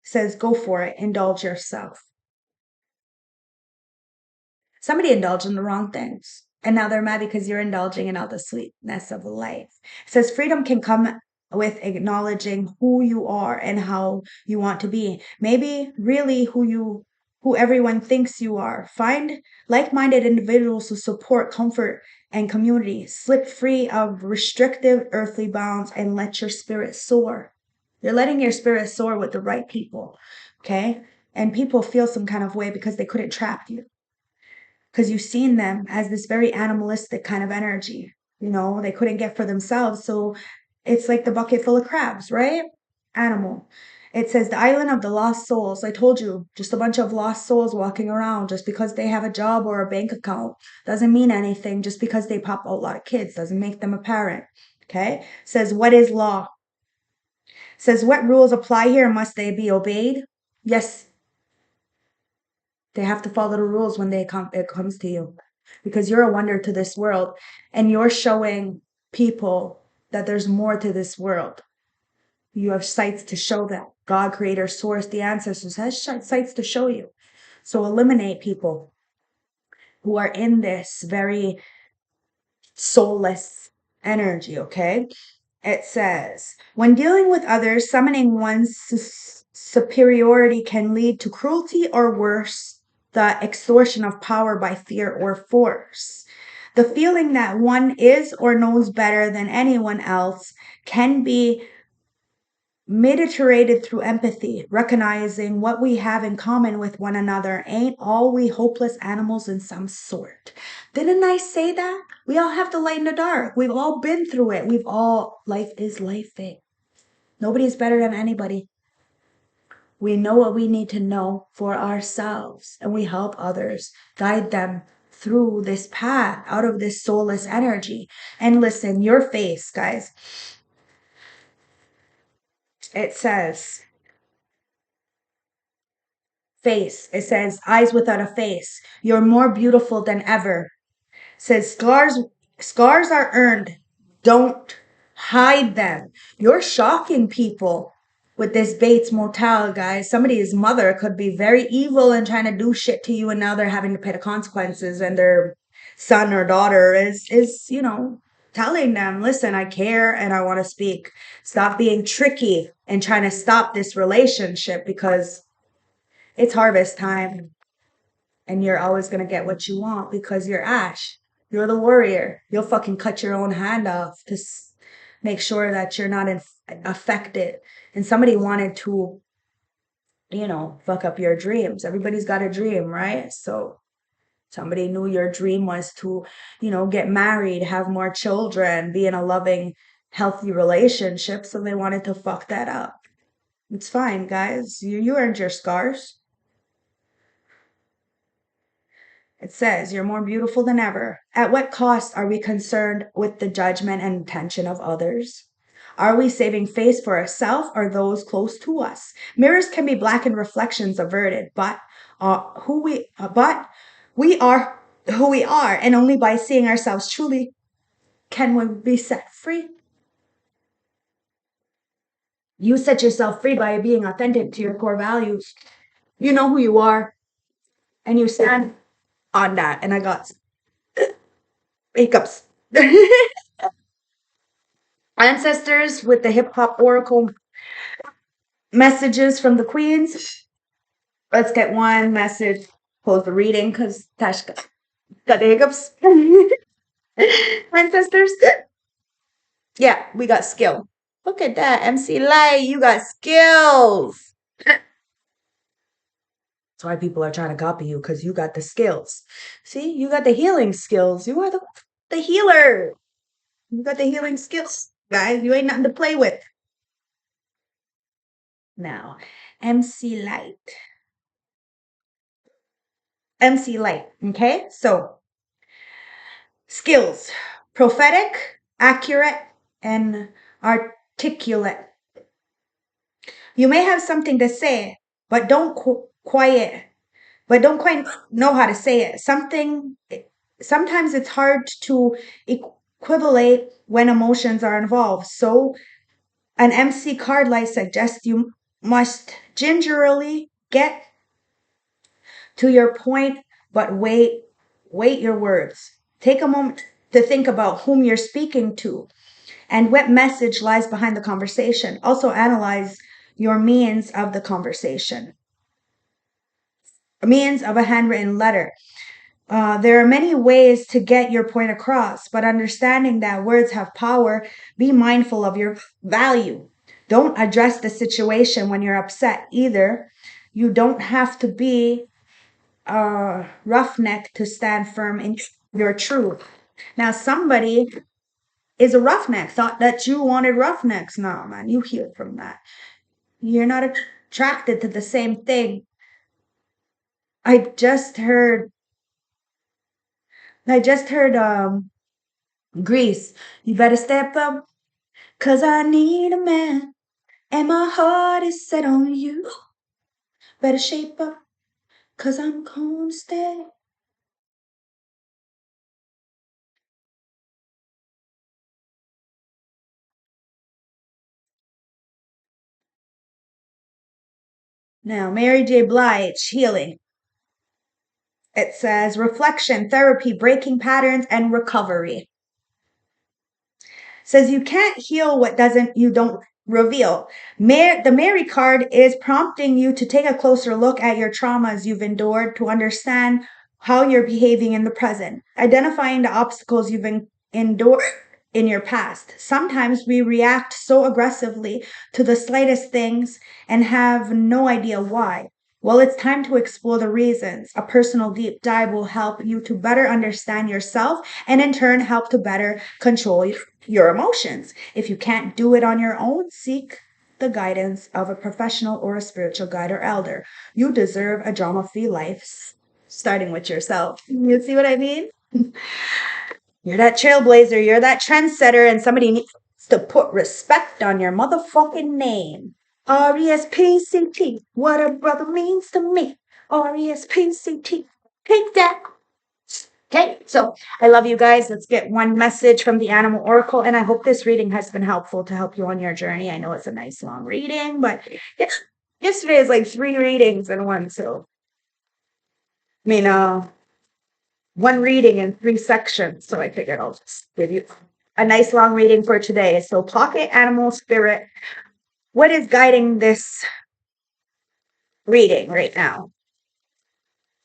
Says, go for it. Indulge yourself. Somebody indulged in the wrong things. And now they're mad because you're indulging in all the sweetness of life. It says freedom can come with acknowledging who you are and how you want to be. Maybe really who everyone thinks you are. Find like-minded individuals who support comfort and community. Slip free of restrictive earthly bounds and let your spirit soar. You're letting your spirit soar with the right people. Okay? And people feel some kind of way because they couldn't trap you, because you've seen them as this very animalistic kind of energy. You know, they couldn't get for themselves. So it's like the bucket full of crabs, right? Animal. It says the island of the lost souls. I told you, just a bunch of lost souls walking around. Just because they have a job or a bank account doesn't mean anything. Just because they pop out a lot of kids doesn't make them a parent. Okay? It says, what is law? It says, what rules apply here? Must they be obeyed? Yes, they have to follow the rules when it comes to you, because you're a wonder to this world and you're showing people that there's more to this world. You have sights to show that. God, creator, source, the ancestors has sights to show you. So eliminate people who are in this very soulless energy, okay? It says, when dealing with others, summoning one's superiority can lead to cruelty or worse, the extortion of power by fear or force. The feeling that one is or knows better than anyone else can be mitigated through empathy, recognizing what we have in common with one another. Ain't all we hopeless animals in some sort? Didn't I say that? We all have the light in the dark. We've all been through it. Life is life. Nobody's better than anybody. We know what we need to know for ourselves, and we help others, guide them through this path, out of this soulless energy. And listen, your face, guys, it says face. It says eyes without a face. You're more beautiful than ever. It says scars are earned. Don't hide them. You're shocking people with this Bates Motel, guys. Somebody's mother could be very evil and trying to do shit to you, and now they're having to pay the consequences, and their son or daughter is telling them, listen, I care and I want to speak. Stop being tricky and trying to stop this relationship, because it's harvest time and you're always going to get what you want because you're Ash. You're the warrior. You'll fucking cut your own hand off to make sure that you're not affected. And somebody wanted to, fuck up your dreams. Everybody's got a dream, right? So somebody knew your dream was to, get married, have more children, be in a loving, healthy relationship. So they wanted to fuck that up. It's fine, guys. You earned your scars. It says, you're more beautiful than ever. At what cost are we concerned with the judgment and intention of others? Are we saving face for ourselves or those close to us? Mirrors can be blackened, reflections averted, but we are who we are, and only by seeing ourselves truly can we be set free. You set yourself free by being authentic to your core values. You know who you are, and you stand on that. And I got hiccups. Ancestors with the hip hop oracle messages from the queens. Let's get one message. Close the reading because Tash got the hiccups. Ancestors. Yeah, we got skill. Look at that. MC Light, you got skills. That's why people are trying to copy you, because you got the skills. See, you got the healing skills. You are the healer. You got the healing skills, guys. You ain't nothing to play with. Now, MC Light. MC Light. Okay, so skills: prophetic, accurate, and articulate. You may have something to say, but don't quite know how to say it. Sometimes it's hard to equivocate when emotions are involved. So an MC card light suggests you must gingerly get to your point, but wait your words. Take a moment to think about whom you're speaking to and what message lies behind the conversation. Also analyze your means of the conversation. Means of a handwritten letter. There are many ways to get your point across, but understanding that words have power, be mindful of your value. Don't address the situation when you're upset either. You don't have to be roughneck to stand firm in your truth. Now, somebody is a roughneck, thought that you wanted roughnecks. No, man, you healed from that. You're not attracted to the same thing. I just heard Grease. You better step up, 'cause I need a man, and my heart is set on you. Better shape up, 'cause I'm gonna stay. Now, Mary J. Blige, healing. It says reflection, therapy, breaking patterns, and recovery. It says you can't heal what reveal. The Mary card is prompting you to take a closer look at your traumas you've endured to understand how you're behaving in the present, identifying the obstacles you've endured in your past. Sometimes we react so aggressively to the slightest things and have no idea why. Well, it's time to explore the reasons. A personal deep dive will help you to better understand yourself and in turn help to better control your emotions. If you can't do it on your own, seek the guidance of a professional or a spiritual guide or elder. You deserve a drama-free life, starting with yourself. You see what I mean? You're that trailblazer, you're that trendsetter, and somebody needs to put respect on your motherfucking name. RESPCT, what a brother means to me. RESPCT, take that. Okay, so I love you guys. Let's get one message from the Animal Oracle, and I hope this reading has been helpful to help you on your journey. I know it's a nice long reading, but yesterday is like 3 readings in one, so one reading in 3 sections. So I figured I'll just give you a nice long reading for today. So pocket animal spirit, what is guiding this reading right now?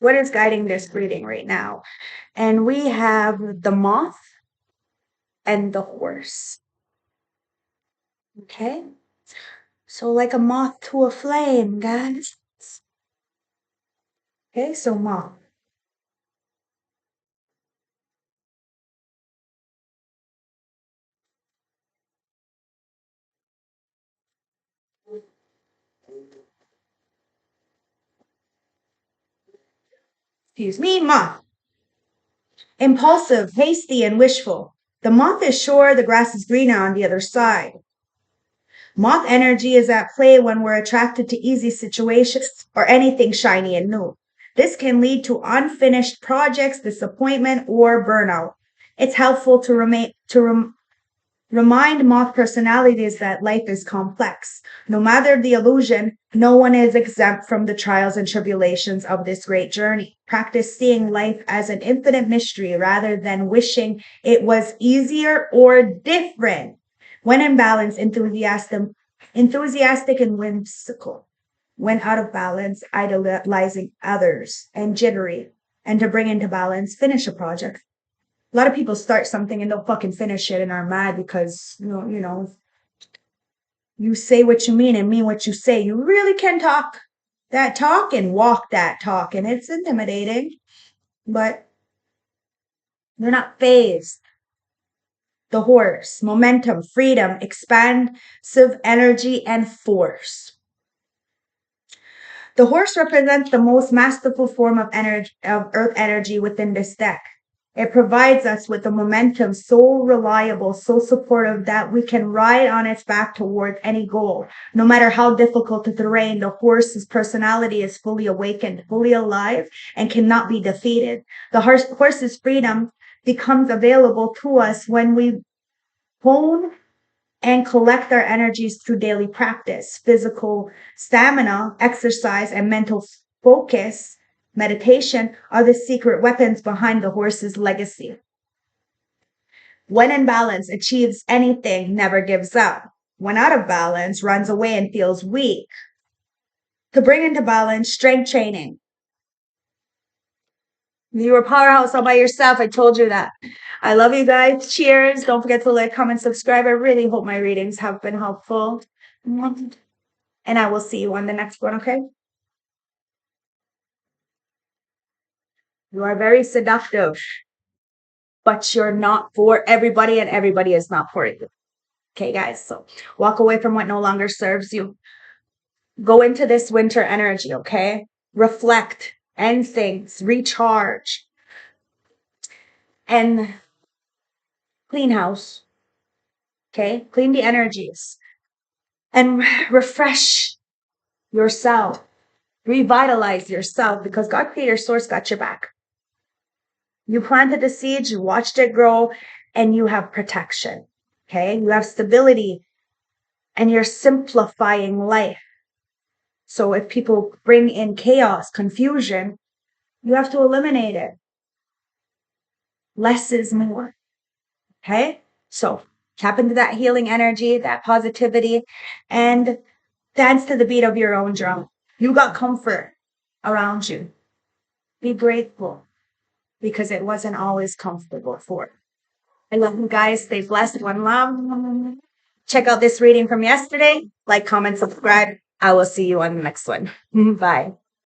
What is guiding this reading right now? And we have the moth and the horse. Okay? So like a moth to a flame, guys. Okay, so moth. Excuse me, moth. Impulsive, hasty, and wishful. The moth is sure the grass is greener on the other side. Moth energy is at play when we're attracted to easy situations or anything shiny and new. This can lead to unfinished projects, disappointment, or burnout. It's helpful to remind moth personalities that life is complex. No matter the illusion, no one is exempt from the trials and tribulations of this great journey. Practice seeing life as an infinite mystery rather than wishing it was easier or different. When in balance, enthusiastic and whimsical. When out of balance, idolizing others and jittery. And to bring into balance, finish a project. A lot of people start something and don't fucking finish it and are mad because you say what you mean what you say. You really can talk that talk and walk that talk, and it's intimidating, but they're not phased. The horse, momentum, freedom, expansive energy, and force. The horse represents the most masterful form of energy of earth energy within this deck. It provides us with a momentum so reliable, so supportive that we can ride on its back towards any goal. No matter how difficult the terrain, the horse's personality is fully awakened, fully alive, and cannot be defeated. The horse's freedom becomes available to us when we hone and collect our energies through daily practice, physical stamina, exercise, and mental focus. Meditation are the secret weapons behind the horse's legacy. When in balance, achieves anything, never gives up. When out of balance, runs away and feels weak. To bring into balance, strength training. You're a powerhouse all by yourself. I told you that. I love you guys. Cheers. Don't forget to like, comment, subscribe. I really hope my readings have been helpful. And I will see you on the next one, okay? You are very seductive, but you're not for everybody, and everybody is not for you. Okay, guys? So walk away from what no longer serves you. Go into this winter energy, okay? Reflect, end things, recharge, and clean house, okay? Clean the energies and refresh yourself. Revitalize yourself because God, Creator, Source got your back. You planted the seeds, you watched it grow, and you have protection, okay? You have stability, and you're simplifying life. So if people bring in chaos, confusion, you have to eliminate it. Less is more, okay? So Tap into that healing energy, that positivity, and dance to the beat of your own drum. You got comfort around you. Be grateful because it wasn't always comfortable for. I love you guys. Stay blessed. One love. Check out this reading from yesterday. Like, comment, subscribe. I will see you on the next one. Bye.